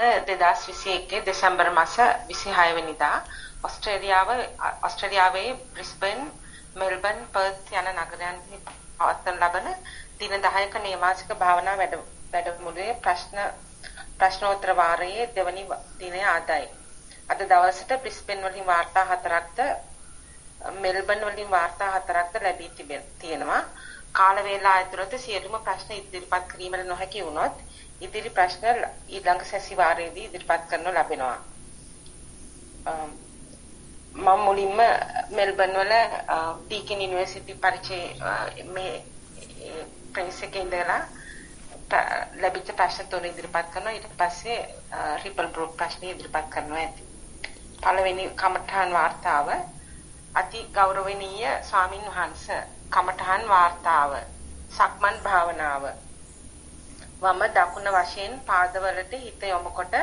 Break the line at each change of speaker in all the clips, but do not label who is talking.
2021 දෙසැම්බර් මාස 26 වෙනිදා ඕස්ට්‍රේලියාවේ Brisbane, Melbourne, Perth යන නගරයන්හි පවත්වන ලබන දින 10ක නේවාසික භාවනා වැඩමුළුවේ ප්‍රශ්නෝත්තර වාරයේ දෙවැනි දිනය ආදයි. අද දවසට බ්‍රිස්බන් වලින් වාර්තා 4ක්ද මෙල්බන් වලින් වාර්තා 4ක්ද ලැබී තියෙනවා. කාල වේලා ඇතුළත සියලුම ප්‍රශ්න ඉදිරිපත් කිරීමට නොහැකි වුණොත් ඉදිරි ප්‍රශ්න ඊළඟ සැසිවාරයේදී ඉදිරිපත් කරනු ලැබෙනවා. මම මුලින්ම මෙල්බන් වල ඩීකන් යුනිවර්සිටි පරිචය මේ ප්‍රෙස් එකේ ඉඳලා ලැබිච්ච ප්‍රශ්න තුන ඉදිරිපත් කරනවා. ඊට පස්සේ රිපල් බ්‍රොක් ප්‍රශ්න ඉදිරිපත් කරනවා ඇති. පළවෙනි කමඨාන් වාර්තාව අති ගෞරවනීය ස්වාමින් වහන්සේ කමඨාන් වාර්තාව සක්මන් භාවනාව වම දකුණ වශයෙන් පාදවලට හිත යොමුකොට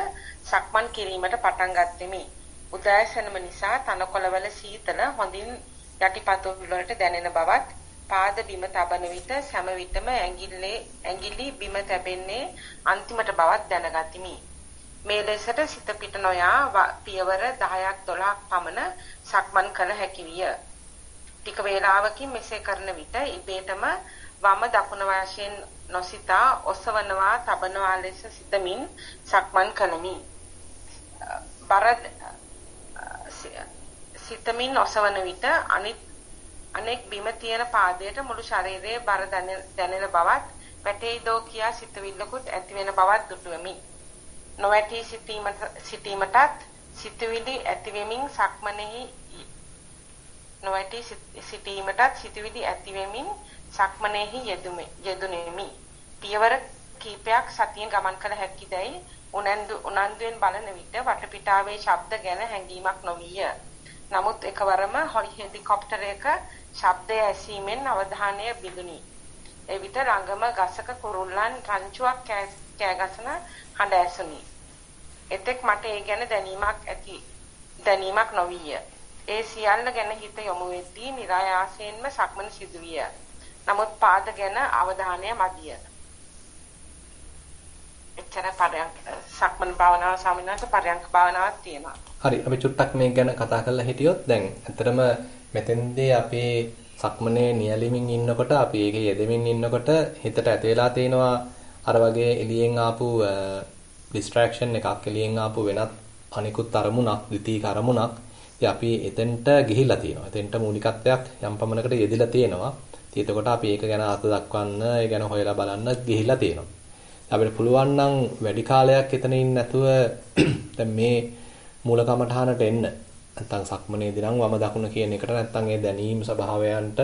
සක්මන් කිරීමට පටන් ගත්ෙමි. උදෑසනම නිසා තනකොළවල සීතල හොඳින් යටිපතුල් වලට දැනෙන බවත් පාද බිම තබන විට සෑම විටම ඇඟිලි බිම තැබෙන්නේ අන්තිමට බවත් දැනගතිමි. මේ ලෙසට සිත පිට නොයා පියවර 10ක් 12ක් පමණ සක්මන් කළ හැකි විය. ටික වේලාවකින් මෙසේ කරන විට ඉබේටම වම දකුණ වශයෙන් නොසිතා ඔසවනවා තබනවා ලෙස සිතමින් සක්මන් කළමි. සිතමින් ඔසවන විට අනෙක් බිම තියෙන පාදයට මුළු ශරීරයේ බර දැනෙන බවත් වැටේදෝ කියා සිතවිල්ලකුත් ඇති වෙන බවත් දුටුවෙමි. නොවැටි සිටීමටත් සිතවිලි ඇති වෙමින් සක්මනේහි යෙදුණෙමි. පියවර කීපයක් සතියෙන් ගමන් කළ හැකිදැයි උනන්දුවෙන් බලන විට වටපිටාවේ ශබ්ද ගැන හැඟීමක් නොවිය. නමුත් එකවරම හෙලිකොප්ටරයක ශබ්දය ඇසීමෙන් අවධානය බිඳුනි. එවිට රංගම ගසක කුරුල්ලන් රංචුවක් කෑගසන හඬ ඇසුනි. එතෙක් මට ඒ ගැන දැනීමක් නොවිය. ඒ සියල්ල ගැන හිත යොමු වෙද්දී નિરાයාසයෙන්ම සක්මන සිදුවිය. නමුත් පාද ගැන අවධානය මදිය. එච්චර සක්මන් භාවනාව සාමිනාට පරයන්ක භාවනාවක් තියෙනවා.
හරි අපි චුට්ටක් මේක ගැන කතා කරලා හිටියොත් දැන් ඇත්තටම මෙතෙන්දී අපි සක්මනේ නියැලෙමින් ඉන්නකොට අපි ඒකේ යෙදෙමින් ඉන්නකොට හිතට ඇති වෙලා තියෙනවා අර වගේ එළියෙන් ආපු distraction එකක් එළියෙන් ආපු වෙනත් අනිකුත් අරමුණක් ද්විතීක අරමුණක් ඉතින් අපි එතෙන්ට ගිහිල්ලා තියෙනවා. එතෙන්ට මූලිකත්වයක් යම් පමණකට යෙදিলা තියෙනවා. ඉතින් එතකොට අපි ඒක ගැන අර්ථ දක්වන්න, ඒ ගැන හොයලා බලන්න ගිහිල්ලා තියෙනවා. අපිට පුළුවන් නම් වැඩි කාලයක් එතන ඉන්න නැතුව දැන් මේ මූල කමඨහනට එන්න. නැත්තම් සක්මනේදී නම් වම දකුණ කියන එකට නැත්තම් ඒ දැනීම් ස්වභාවයන්ට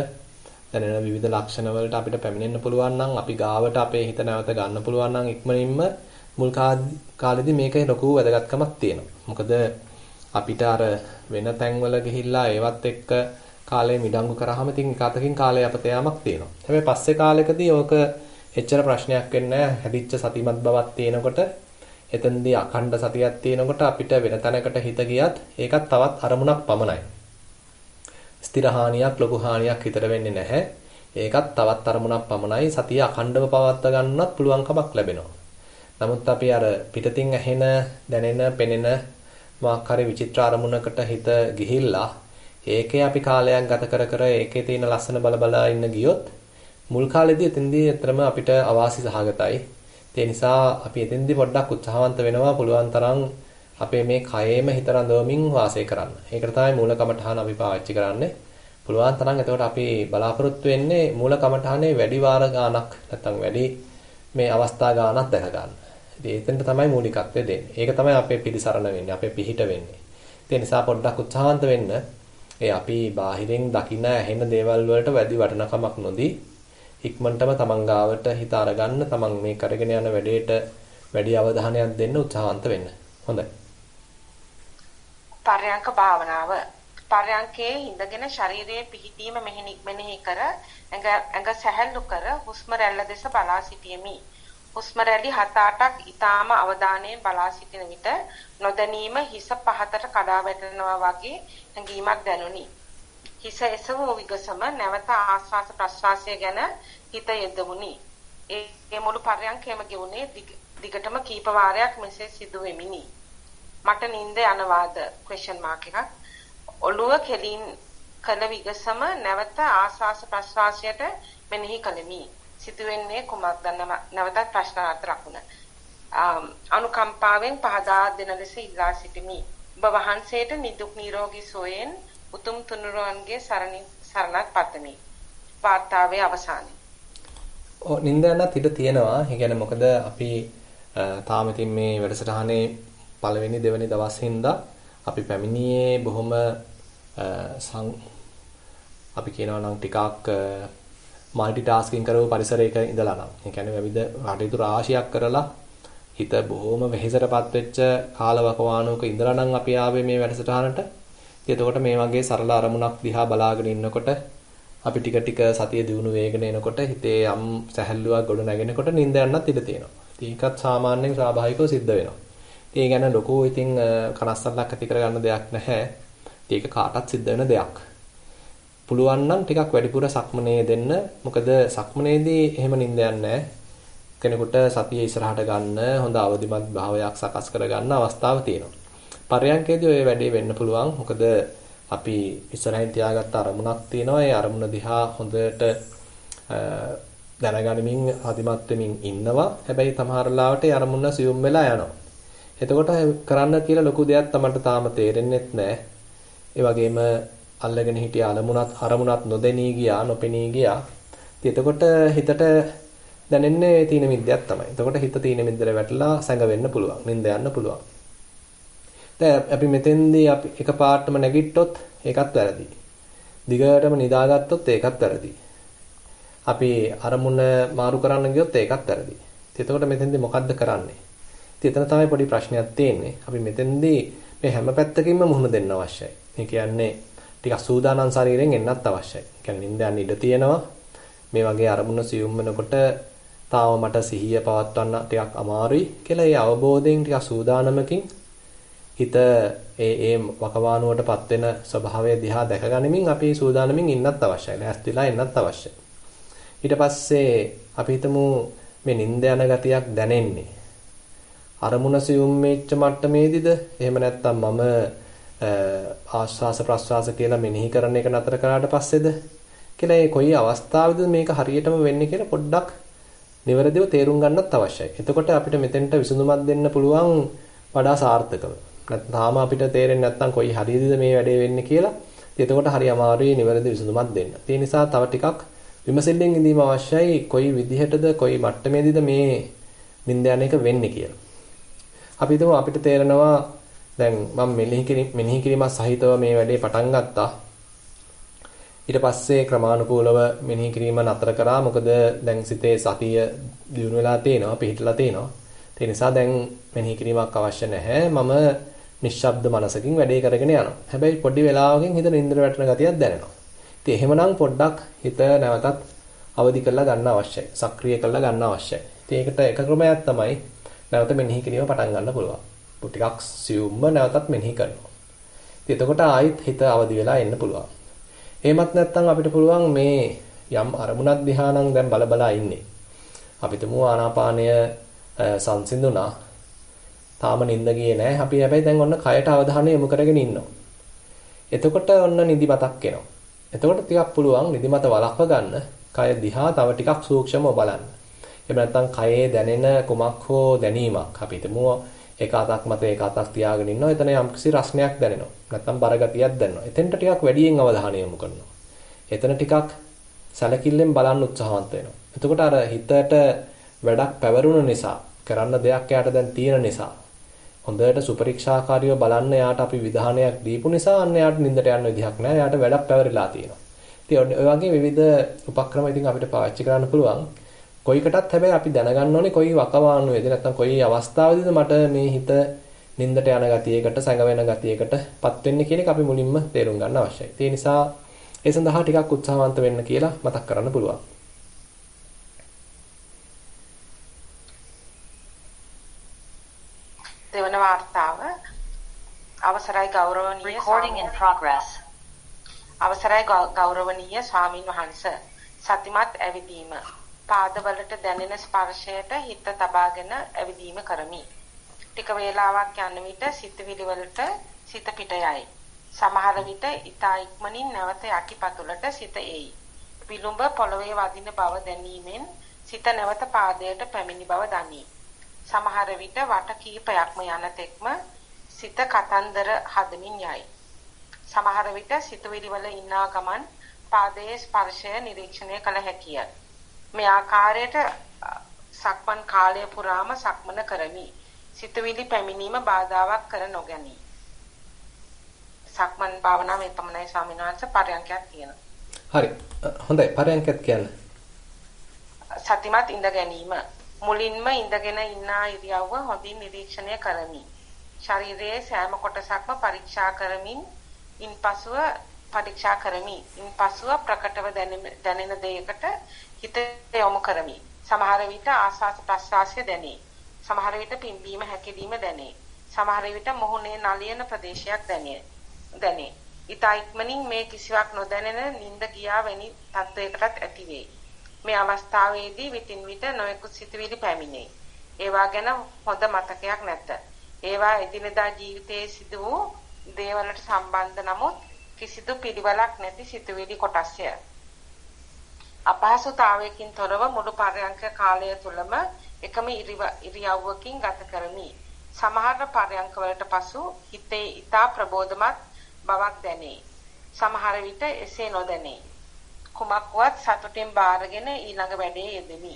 දැනෙන විවිධ ලක්ෂණ වලට අපිට පැමිණෙන්න පුළුවන් නම් අපි ගාවට අපේ හිත නැවත ගන්න පුළුවන් නම් ඉක්මනින්ම මුල් කාලෙදී මේකේ ලොකු වැදගත්කමක් තියෙනවා. මොකද අපිට අර වෙන තැන්වල ගිහිල්ලා ඒවත් එක්ක කාලය මිඩංගු කරාම ඉතින් එකතකින් කාලය අපත යාමක් තියෙනවා. හැබැයි පස්සේ කාලෙකදී ඕක එච්චර ප්‍රශ්නයක් වෙන්නේ නැහැ. හැදිච්ච සතිමත් බවක් තියෙනකොට එතෙන්දී අඛණ්ඩ සතියක් තියෙනකොට අපිට වෙන තැනකට හිත ගියත් ඒකත් තවත් අරමුණක් පමණයි. ස්ථිර හානියක් ලොකු හානියක් හිතට වෙන්නේ නැහැ. ඒකත් තවත් අරමුණක් පමණයි. සතිය අඛණ්ඩව පවත්වා ගන්නත් පුළුවන්කමක් ලැබෙනවා. නමුත් අපි අර පිටතින් ඇහෙන, දැනෙන, පෙනෙන මාකාරී විචිත්‍ර අරමුණකට හිත ගිහිල්ලා ඒකේ අපි කාලයක් ගත කර ඒකේ තියෙන ලස්සන බල ඉන්න ගියොත් මුල් කාලෙදී එතෙන්දී ඇත්තටම අපිට අවාසි සහගතයි. ඒ නිසා අපි එතෙන්දී පොඩ්ඩක් උත්සාහවන්ත වෙනවා පුළුවන් තරම් අපේ මේ කයෙම හිත රඳවමින් වාසය කරන්න. ඒකට තමයි මූල කමඨහන අපි පාවිච්චි කරන්නේ. පුළුවන් තරම් එතකොට අපි බලාපොරොත්තු වෙන්නේ මූල කමඨහනේ වැඩි වාර ගාණක් නැත්නම් වැඩි මේ අවස්ථා ගාණක් දැක ගන්න. ඉතින් එතෙන්ට තමයි මූලිකත්වය දෙන්නේ. ඒක තමයි අපේ පිළිසරණ වෙන්නේ, අපේ පිහිට වෙන්නේ. ඒ නිසා පොඩ්ඩක් උත්සාහවන්ත වෙන්න. ඒ අපි බාහිරින් දකින ඇහෙන දේවල් වලට වැඩි වටිනකමක් නොදී ඉක්මනටම තමන් ගාවට හිත අරගන්න, තමන් මේ කරගෙන යන වැඩේට වැඩි අවධානයක් දෙන්න උත්සාහවන්ත වෙන්න. හොඳයි.
පරයන්ක භාවනාව. පරයන්කේ ඉඳගෙන ශරීරයේ පිහිටීම මෙනෙහි කර ඇඟ සැහැල්ලු කර හුස්ම රැල්ල දෙස බලා සිටීමි. හුස්ම රැලි 7-8ක් ඊටාම අවධානයෙන් බලා සිටින විට නොදැනීම හිස පහතට කඩා වැටෙනවා වගේ හැඟීමක් දැනුනි. හිස එසවූ විගසම නැවත ආස්වාස ප්‍රස්වාසය ගැන හිත යෙදුණි. ඒ මුළු පරයන්කේම ගෙවුනේ දිගටම කීප වාරයක් මෙසේ සිදු වෙමිනි. මට නිින්ද යනවාද question mark එකක්. ඔළුව කෙලින් කළ විගසම නැවත ආස්වාස ප්‍රස්වාසයට මෙනෙහි කළෙමි. සිදුවෙන්නේ කුමක්ද නැවතත් ප්‍රශ්නාර්ථ රකුණ. අනුකම්පාවෙන් පහදා දෙන ලෙස ඉල්ලා සිටිමි. ඔබ වහන්සේට නිදුක් නිරෝගී සුවයෙන් උතුම් තුනුරුවන්ගේ සරණත් පතමි. වාර්තාවේ අවසානයේ.
නිින්ද යනත් ඉඩ තියෙනවා. ඒ කියන්නේ මොකද අපි තාම ඉතින් මේ වැඩසටහනේ පළවෙනි දෙවෙනි දවස් හින්දා අපි පැමිණියේ බොහොම අපි කියනවා නම් ටිකක් মালටි ටාස්කින් කරව පරිසරයක ඉඳලා නම්. ඒ කියන්නේ විවිධ කටයුතු රාශියක් කරලා හිත බොහොම වෙහෙසටපත් වෙච්ච කාලවකවානුවක ඉඳලා නම් අපි ආවේ මේ වැඩසටහනට. එතකොට මේ වගේ සරල අරමුණක් දිහා බලාගෙන ඉන්නකොට අපි ටික ටික සතිය දිනු වේගන එනකොට හිතේ යම් සැහැල්ලුවක් ගොඩ නැගෙනකොට නිින්ද යන්නත් ඉඩ තියෙනවා. ඒකත් සාමාන්‍යයෙන් ස්වාභාවිකව සිද්ධ වෙනවා. ඒ ගැන ලොකු ඉතින් කනස්සල්ලක් ඇති කරගන්න දෙයක් නැහැ. ඒක කාටත් සිද්ධ වෙන දෙයක්. පුළුවන් නම් ටිකක් වැඩිපුර සක්මනේ දෙන්න. මොකද සක්මනේදී එහෙම නිින්ද යන්නේ නැහැ. කෙනෙකුට සතිය ඉස්සරහට ගන්න හොඳ අවදිමත් භාවයක් සකස් කරගන්න අවස්ථාව තියෙනවා. පරයන්කේදී ඔය වැඩේ වෙන්න පුළුවන්. මොකද අපි ඉස්සරහින් තියාගත්ත අරමුණක් තියෙනවා. ඒ අරමුණ දිහා හොඳට දැනගනිමින් අදිමත් වෙමින් ඉන්නවා. හැබැයි සමහර ලාවට ඒ අරමුණ සියුම් වෙලා යනවා. එතකොට කරන්න කියලා ලොකු දෙයක් තමයි තාම තේරෙන්නෙත් නැහැ. ඒ වගේම අල්ලගෙන හිටිය අරමුණත් නොදෙනී ගියා, නොපෙනී ගියා. ඉතින් එතකොට හිතට දැනෙන්නේ තීන මිද්දයක් තමයි. එතකොට හිත තීන මිද්දට වැටලා සැඟවෙන්න පුළුවන්. නිින්ද යන්න පුළුවන්. දැන් අපි මෙතෙන්දී අපි එකපාරටම නැගිට්ටොත් ඒකත් වැරදි. දිගටම නිදාගත්තොත් ඒකත් වැරදි. අපි අරමුණ මාරු කරන්න ගියොත් ඒකත් වැරදි. එතකොට මෙතෙන්දී මොකද්ද කරන්නේ? ඉතින් එතන තමයි පොඩි ප්‍රශ්නයක් තියෙන්නේ. අපි මෙතෙන්දී මේ හැම පැත්තකින්ම මුහුණ දෙන්න අවශ්‍යයි. මේ කියන්නේ ටිකක් සූදානම් ශරීරයෙන් එන්නත් අවශ්‍යයි. ඒ කියන්නේ නිින්ද යන්න ඉඩ තියෙනවා. මේ වගේ අරමුණ සියුම් වෙනකොට තාම මට සිහිය පවත්වන්න ටිකක් අමාරුයි කියලා ඒ අවබෝධයෙන් ටිකක් සූදානමකින් හිත ඒ වකවානුවටපත් වෙන ස්වභාවය දිහා දැකගනිමින් අපි සූදානමින් ඉන්නත් අවශ්‍යයි. ලෑස්තිලා ඉන්නත් අවශ්‍යයි. ඊට පස්සේ අපි හිතමු මේ නිින්ද යන ගතියක් දැනෙන්නේ අරමුණ සියුම් වෙච්ච මට්ටමේදීද එහෙම නැත්නම් මම ආස්වාස ප්‍රස්වාස කියලා මෙනෙහි කරන එක නතර කරාට පස්සේද කියලා ඒ කොයි අවස්ථාවේද මේක හරියටම වෙන්නේ කියලා පොඩ්ඩක් නිවැරදිව තේරුම් ගන්නත් අවශ්‍යයි. එතකොට අපිට මෙතෙන්ට විසඳුමක් දෙන්න පුළුවන් වඩා සාර්ථකව. නැත්නම් අපිට තේරෙන්නේ නැත්නම් කොයි හරියදද මේ වැඩේ වෙන්නේ කියලා. එතකොට හරි අමාරුයි නිවැරදි විසඳුමක් දෙන්න. ඒ නිසා තව ටිකක් විමසිල්ලෙන් ඉඳීම අවශ්‍යයි. කොයි විදිහටද කොයි මට්ටමේදීද මේ නිින්ද යන එක වෙන්නේ කියලා. අපි හිතමු අපිට තේරෙනවා දැන් මම මෙනෙහි කිරීම සහිතව මේ වැඩේ පටන් ගත්තා. ඊට පස්සේ ක්‍රමානුකූලව මෙනෙහි කිරීම නතර කරා. මොකද දැන් සිතේ සතිය දියුණු වෙලා තියෙනවා, පිහිටලා තියෙනවා. ඒ නිසා දැන් මෙනෙහි කිරීමක් අවශ්‍ය නැහැ. මම නිශ්ශබ්ද මනසකින් වැඩේ කරගෙන යනවා. හැබැයි පොඩි වෙලාවකින් හිත නින්දට වැටෙන ගතියක් දැනෙනවා. ඉතින් එහෙමනම් පොඩ්ඩක් හිත නැවතත් අවදි කරලා ගන්න අවශ්‍යයි. සක්‍රිය කරලා ගන්න අවශ්‍යයි. ඉතින් ඒකට එක ක්‍රමයක් තමයි නැවත මෙනෙහි කිරීම පටන් ගන්න පුළුවන්. ටිකක් සියුම්ම නැවතත් මෙනෙහි කරනවා. ඉතින් එතකොට ආයෙත් හිත අවදි වෙලා එන්න පුළුවන්. එහෙමත් නැත්නම් අපිට පුළුවන් මේ යම් අරමුණක් දිහා නම් දැන් බල ඉන්නේ. අපි තුමු ආනාපානය සංසිඳුණා. තාම නිින්ද ගියේ නැහැ. අපි හැබැයි දැන් ඔන්න කයට අවධානය යොමු කරගෙන ඉන්නවා. එතකොට ඔන්න නිදිමතක් එනවා. එතකොට ටිකක් පුළුවන් නිදිමත වළක්ව ගන්න කය දිහා තව ටිකක් සූක්ෂමව බලන්න. එහෙම නැත්නම් කයේ දැනෙන කුමක් හෝ දැනීමක් අපි හිතමු එක අතක් මත එක අතක් තියාගෙන ඉන්නවා. එතන යම්කිසි රස්නයක් දැනෙනවා. නැත්නම් බර ගතියක් දැනෙනවා. එතෙන්ට ටිකක් වැඩියෙන් අවධානය යොමු කරනවා. එතන ටිකක් සැලකිල්ලෙන් බලන්න උත්සාහවන්ත වෙනවා. එතකොට අර හිතට වැඩක් පැවරුණ නිසා කරන්න දෙයක් යාට දැන් තියෙන නිසා හොඳට සුපරීක්ෂාකාරීව බලන්න යාට අපි විධානයක් දීපු නිසා අන්න යාට නිින්දට යන්න විදිහක් නැහැ. යාට වැඩක් පැවරිලා තියෙනවා. ඉතින් ඔය වගේ විවිධ උපක්‍රම ඉතින් අපිට පාවිච්චි කරන්න පුළුවන්. කොයිකටත් හැබැයි අපි දැනගන්න ඕනේ කොයි වකවානුවේද නැත්නම් කොයි අවස්ථාවේදීද මට මේ හිත නිින්දට යන ගතියකට සැඟවෙන ගතියකටපත් වෙන්නේ කියන එක අපි මුලින්ම තේරුම් ගන්න අවශ්‍යයි. ඒ නිසා ඒ සඳහා ටිකක් උත්සාහවන්ත වෙන්න කියලා මතක් කරන්න පුළුවන්.
දෙවන වාර්තාව අවසරයි ගෞරවනීය අවසරයි ගෞරවනීය ස්වාමින් වහන්සේ සතිමත් ඇවිදීම පාදවලට දැනෙන ස්පර්ශයට හිත තබාගෙන ඇවිදීම කරමි. ටික වේලාවක් යන විට සිතවිලි වලට සිත පිට යයි. සමහර විට ඊතා ඉක්මනින් නැවත යටිපතුලට සිත එයි. විලුඹ පොළවේ වදින බව දැනීමෙන් සිත නැවත පාදයට පැමිණි බව දනී. සමහර විට වට කීපයක්ම යන තෙක්ම සිත කතන්දර හදමින් යයි. සමහර විට සිතුවිලි වල ඉන්නා ගමන් පාදයේ ස්පර්ශය නිරීක්ෂණය කළ හැකිය. මේ ආකාරයට සක්මන් කාලය පුරාම සක්මන කරමි. සිතුවිලි පැමිණීම බාධාවක් කර නොගනී. සක්මන් භාවනාව එපමණයි ස්වාමීන් වහන්සේ. පරයන්කයක් තියෙනවා.
හරි. හොඳයි. පරයන්කයක් කියන්න.
සතිමත් ඉඳ ගැනීම. මුලින්ම ඉඳගෙන ඉන්නා ඉරියව්ව හොඳින් නිරීක්ෂණය කරමි. ශරීරයේ සෑම කොටසක්ම පරීක්ෂා කරමින් ඉන්පසුව ප්‍රකටව දැනෙන දෙයකට හිත යොමු කරමි. සමහර විට ආස්වාස ප්‍රස්වාසය දැනේ. සමහර විට පිම්බීම හැකිලිම දැනේ. සමහර විට මොහොනේ නලියන ප්‍රදේශයක් දැනේ. ඊතා ඉක්මනින් මේ කිසිවක් නොදැනෙන නිින්ද ගියා වැනි තත්වයකටත් ඇති වේ. මේ අවස්ථාවේදී විටින් විට නොයෙකුත් සිතුවිලි පැමිණේ. ඒවා ගැන හොඳ මතකයක් නැත. ඒවා එදිනෙදා ජීවිතයේ සිදු වූ දේවල්ට සම්බන්ධ නමුත් කිසිදු පිළිවෙලක් නැති සිතුවිලි කොටස්ය. අපහසුතාවයකින් තොරව මුළු පරයන්ක කාලය තුලම එකම ඉරියව්වකින් ගත කරමි. සමහර පරයන්ක වලට පසු හිතේ ඊතා ප්‍රබෝධමත් බවක් දැනේ. සමහර විට එසේ නොදැනේ. කුමක්වත් සතුටින් බාරගෙන ඊළඟ වැඩේ යෙදෙමි.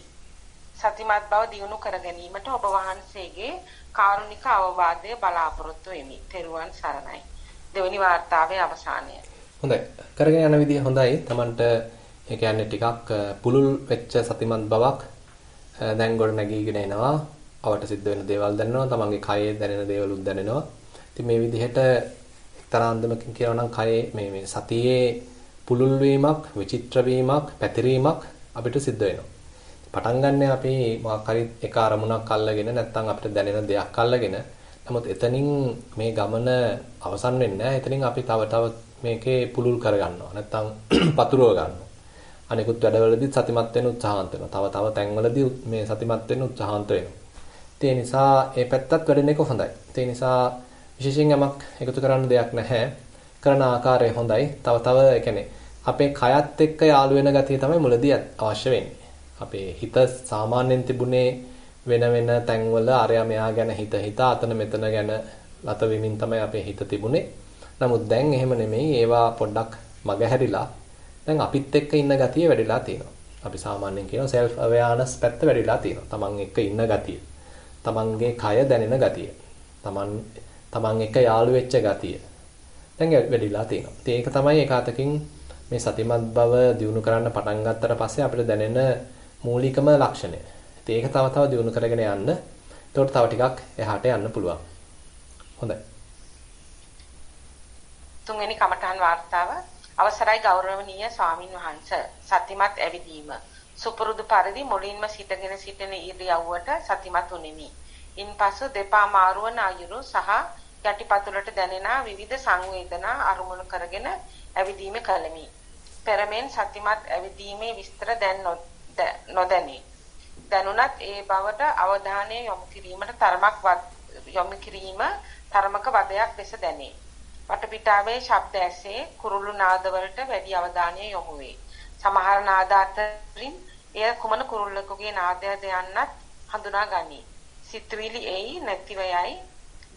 සතිමත් බව දියුණු කර ගැනීමට ඔබ වහන්සේගේ කාරුණික අවවාදය බලාපොරොත්තු වෙමි. තෙරුවන් සරණයි. දෙවෙනි වාර්තාවේ අවසානය.
හොඳයි. කරගෙන යන විදිය හොඳයි. Tamanට ඒ කියන්නේ ටිකක් පුලුල් වෙච්ච සතිමත් බවක් දැන් ගොඩ නැගීගෙන එනවා. අවට සිද්ධ වෙන දේවල් දැනෙනවා. Tamanගේ කයේ දැනෙන දේවලුත් දැනෙනවා. ඉතින් මේ විදිහට එක්තරා අන්දමකින් කියනවා නම් කයේ මේ සතියේ පුලුල් වීමක්, විචිත්‍ර වීමක්, පැතිරීමක් අපිට සිද්ධ වෙනවා. පටන් ගන්න අපි මොකක් හරි එක අරමුණක් අල්ලගෙන නැත්නම් අපිට දැනෙන දෙයක් අල්ලගෙන නමුත් එතනින් මේ ගමන අවසන් වෙන්නේ නැහැ. එතනින් අපි තව මේකේ පුලුල් කරගන්නවා. නැත්නම් පතුරව ගන්නවා. අනිකුත් වැඩවලදී සතිමත් වෙන්න උත්සාහන්ත වෙනවා. තව තැන්වලදී මේ සතිමත් වෙන්න උත්සාහන්ත වෙනවා. ඒ නිසා ඒ පැත්තත් වැඩෙන එක හොඳයි. ඒ නිසා විශේෂයෙන් යමක් එකතු කරන්න දෙයක් නැහැ. කරන ආකාරය හොඳයි. තව ඒ කියන්නේ අපේ කයත් එක්ක යාළු වෙන ගතිය තමයි මුලදී අවශ්‍ය වෙන්නේ. අපේ හිත සාමාන්‍යයෙන් තිබුණේ වෙන තැන්වල අරයා මෙයා ගැන හිත අතන මෙතන ගැන ලත වෙමින් තමයි අපේ හිත තිබුණේ. නමුත් දැන් එහෙම නෙමෙයි. ඒවා පොඩ්ඩක් මගහැරිලා දැන් අපිත් එක්ක ඉන්න ගතිය වැඩිලා තියෙනවා. අපි සාමාන්‍යයෙන් කියනවා self awareness පැත්ත වැඩිලා තියෙනවා. Taman එක්ක ඉන්න ගතිය. Tamanගේ කය දැනෙන ගතිය. Taman එක්ක යාළු වෙච්ච ගතිය. දැන් වැඩිලා තියෙනවා. ඒක තමයි එක අතකින් මේ සතිමත් බව දියුණු කරන්න පටන් ගත්තට පස්සේ අපිට දැනෙන මූලිකම ලක්ෂණය. ඒක තව දියුණු කරගෙන යන්න. එතකොට තව ටිකක් එහාට යන්න පුළුවන්. හොඳයි.
තුන්වෙනි කමඨාන් වාර්තාව. අවසරයි ගෞරවනීය ස්වාමින් වහන්සේ. සතිමත් ඇවිදීම. සුපුරුදු පරිදි මුලින්ම සිටගෙන සිටින ඉරියව්වට සතිමත් උනේමි. ඉන්පසු දෙපා මාරුවන අයුරු සහ යටිපතුලට දැනෙන විවිධ සංවේදනා අරමුණු කරගෙන ඇවිදීම කළෙමි. පෙරමෙන් සතිමත් ඇවිදීමේ විස්තර දැන් නොදැනේ. දැනුණත් ඒ බවට අවධානය යොමු කිරීම තරමක වදයක් ලෙස දැනේ. වටපිටාවේ ශබ්ද ඇසේ කුරුළු නාදවලට වැඩි අවධානය යොමු වේ. සමහර නාද අතරින් එය කුමන කුරුල්ලකගේ නාදයද යන්නත් හඳුනා ගනී. සිතුවිලි එයි නැතිව යයි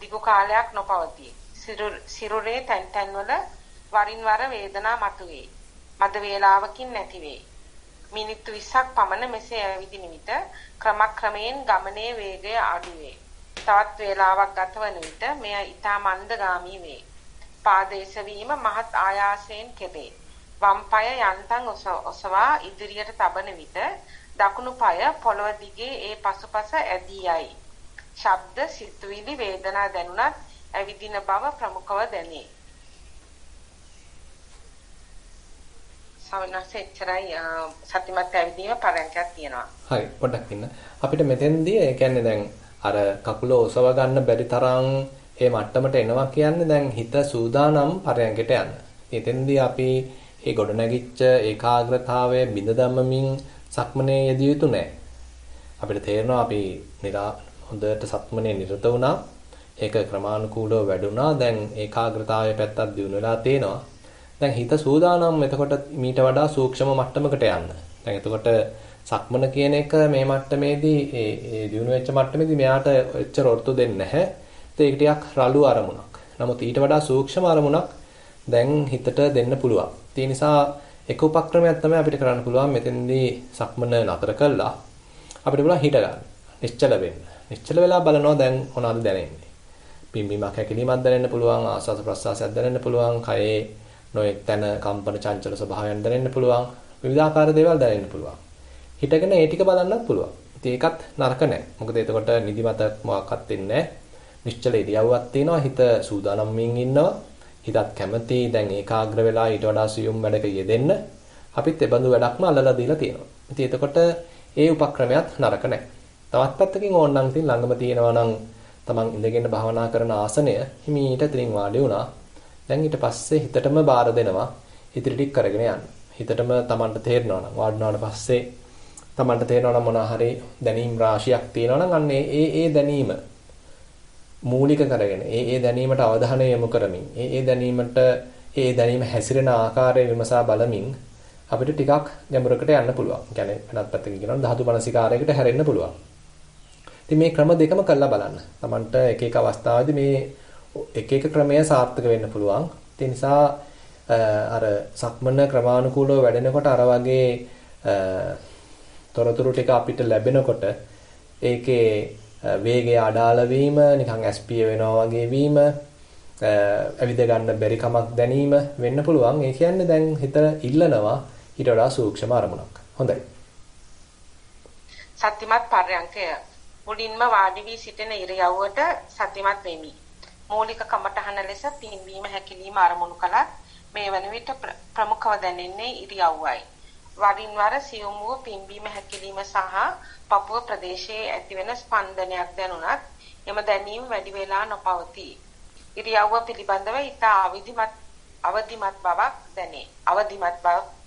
දිගු කාලයක් නොපවතී. සිරුරේ තැන් වල වරින් වර වේදනා මතුවේ. මද වේලාවකින් නැති වේ. මිනිත්තු 20ක් පමණ මෙසේ ඇවිදින විට ක්‍රමක්‍රමයෙන් ගමනේ වේගය අඩු වේ. තවත් වේලාවක් ගතවන විට මෙය ඊටා මන්දගාමී වේ. පාද එසවීම මහත් ආයාසයෙන් කෙරේ. වම් පාය යන්තම් ඔසවා ඉදිරියට තබන විට දකුණු පාය පොළව දිගේ ඒ පසුපස ඇදී යයි. ශබ්ද සිතුවිලි වේදනා දැනුණත් ඇවිදින බව ප්‍රමුඛව දැනේ. සවනසෙච්චරයි සතිමත් ඇවිදීම පරයන්කයක් තියෙනවා.
හරි පොඩ්ඩක් ඉන්න. අපිට මෙතෙන්දී ඒ කියන්නේ දැන් අර කකුල ඔසව ගන්න බැරි තරම් ඒ මට්ටමට එනවා කියන්නේ දැන් හිත සූදානම් පරයන්කට යන්න. එතෙන්දී අපි ඒ ගොඩනැගිච්ච ඒකාග්‍රතාවය බිඳ දමමින් සක්මනේ යෙදිය යුතු නැහැ. අපිට තේරෙනවා අපි හොඳට සක්මනේ නිරත වුණා. ඒක ක්‍රමානුකූලව වැඩුණා. දැන් ඒකාග්‍රතාවයේ පැත්තක් දියුණු වෙලා තේනවා. දැන් හිත සූදානම් එතකොට මීට වඩා සූක්ෂම මට්ටමකට යන්න. දැන් එතකොට සක්මන කියන එක මේ මට්ටමේදී ඒ දියුණු වෙච්ච මට්ටමේදී මෙයාට එච්චර ඔර්තු දෙන්නේ නැහැ. ඒක ටිකක් රළු අරමුණක්. නමුත් ඊට වඩා සූක්ෂම අරමුණක් දැන් හිතට දෙන්න පුළුවන්. ඒ නිසා එක උපක්‍රමයක් තමයි අපිට කරන්න පුළුවන් මෙතෙන්දී සක්මන නතර කළා. අපිට පුළුවන් හිට ගන්න. නිශ්චල වෙන්න. නිශ්චල වෙලා බලනවා දැන් මොනවද දැනෙන්නේ. පිම්බීමක් හැකිලීමක් දැනෙන්න පුළුවන්, ආස්වාද ප්‍රස්වාසයක් දැනෙන්න පුළුවන්, කයේ නොයෙක් තැන කම්පන චංචල ස්වභාවයන් දැනෙන්න පුළුවන්, විවිධාකාර දේවල් දැනෙන්න පුළුවන්. හිටගෙන ඒ ටික බලන්නත් පුළුවන්. ඉතින් ඒකත් නරක නැහැ. මොකද එතකොට නිදිමත මොකක්වත් වෙන්නේ නැහැ. නිශ්චල ඉරියව්වක් තියෙනවා, හිත සූදානම්මින් ඉන්නවා. හිතත් කැමති දැන් ඒකාග්‍ර වෙලා ඊට වඩා සියුම් වැඩක යෙදෙන්න. අපිත් ඒ බඳු වැඩක්ම අල්ලලා දීලා තියෙනවා. ඉතින් එතකොට ඒ උපක්‍රමයක් නරක නැහැ. තවත් පැත්තකින් ඕනනම් ඉතින් ළඟම තියෙනවා නම් තමන් ඉඳගෙන භාවනා කරන ආසනය හිමීට ඉතින් වාඩි වුණා. දැන් ඊට පස්සේ හිතටම බාර දෙනවා ඉතිරි ටික කරගෙන යන්න. හිතටම තමන්ට තේරෙනවා නම් වාඩිනාට පස්සේ තමන්ට තේරෙනවා නම් මොනවා හරි දැනීම් රාශියක් තියෙනවා නම් අන්න ඒ දැනීම මූලික කරගෙන ඒ දැනීමට අවධානය යොමු කරමින් ඒ දැනීම හැසිරෙන ආකාරය විමසා බලමින් අපිට ටිකක් ගැඹුරකට යන්න පුළුවන්. කියන්නේ වෙනත් පැත්තකින් කියනවා ධාතු මනසිකාරයකට හැරෙන්න පුළුවන්. ඉතින් මේ ක්‍රම දෙකම කරලා බලන්න. තමන්ට එක එක අවස්ථාවේදී මේ එක එක ක්‍රමය සාර්ථක වෙන්න පුළුවන්. ඒ නිසා අර සක්මන ක්‍රමානුකූලව වැඩෙනකොට අර වගේ තොරතුරු ටික අපිට ලැබෙනකොට ඒකේ වේගය අඩාල වීම, නිකන් ඇස්පිය වෙනවා වගේ වීම, ඇවිද ගන්න බැරි කමක් දැනීම වෙන්න පුළුවන්. ඒ කියන්නේ දැන් හිත ඉල්ලනවා ඊට වඩා සූක්ෂම අරමුණක්. හොඳයි.
සත්‍යමත් පර්යංකය මුලින්ම වාඩි වී සිටින ඉරියව්වට සත්‍යමත් වෙමි. මූලික කමඨහන ලෙස පින්වීම හැකිලිම අරමුණු කළත් මේ වන විට ප්‍රමුඛව දැනෙන්නේ ඉරියව්වයි. වරින් වර සියුම් වූ පින්වීම හැකිලිම සහ පපුව ප්‍රදේශයේ ඇතිවන ස්පන්දනයක් දැනුණත් එම දැනීම වැඩි වේලා නොපවතී. ඉරියව්ව පිළිබඳව ඊට අවදිමත්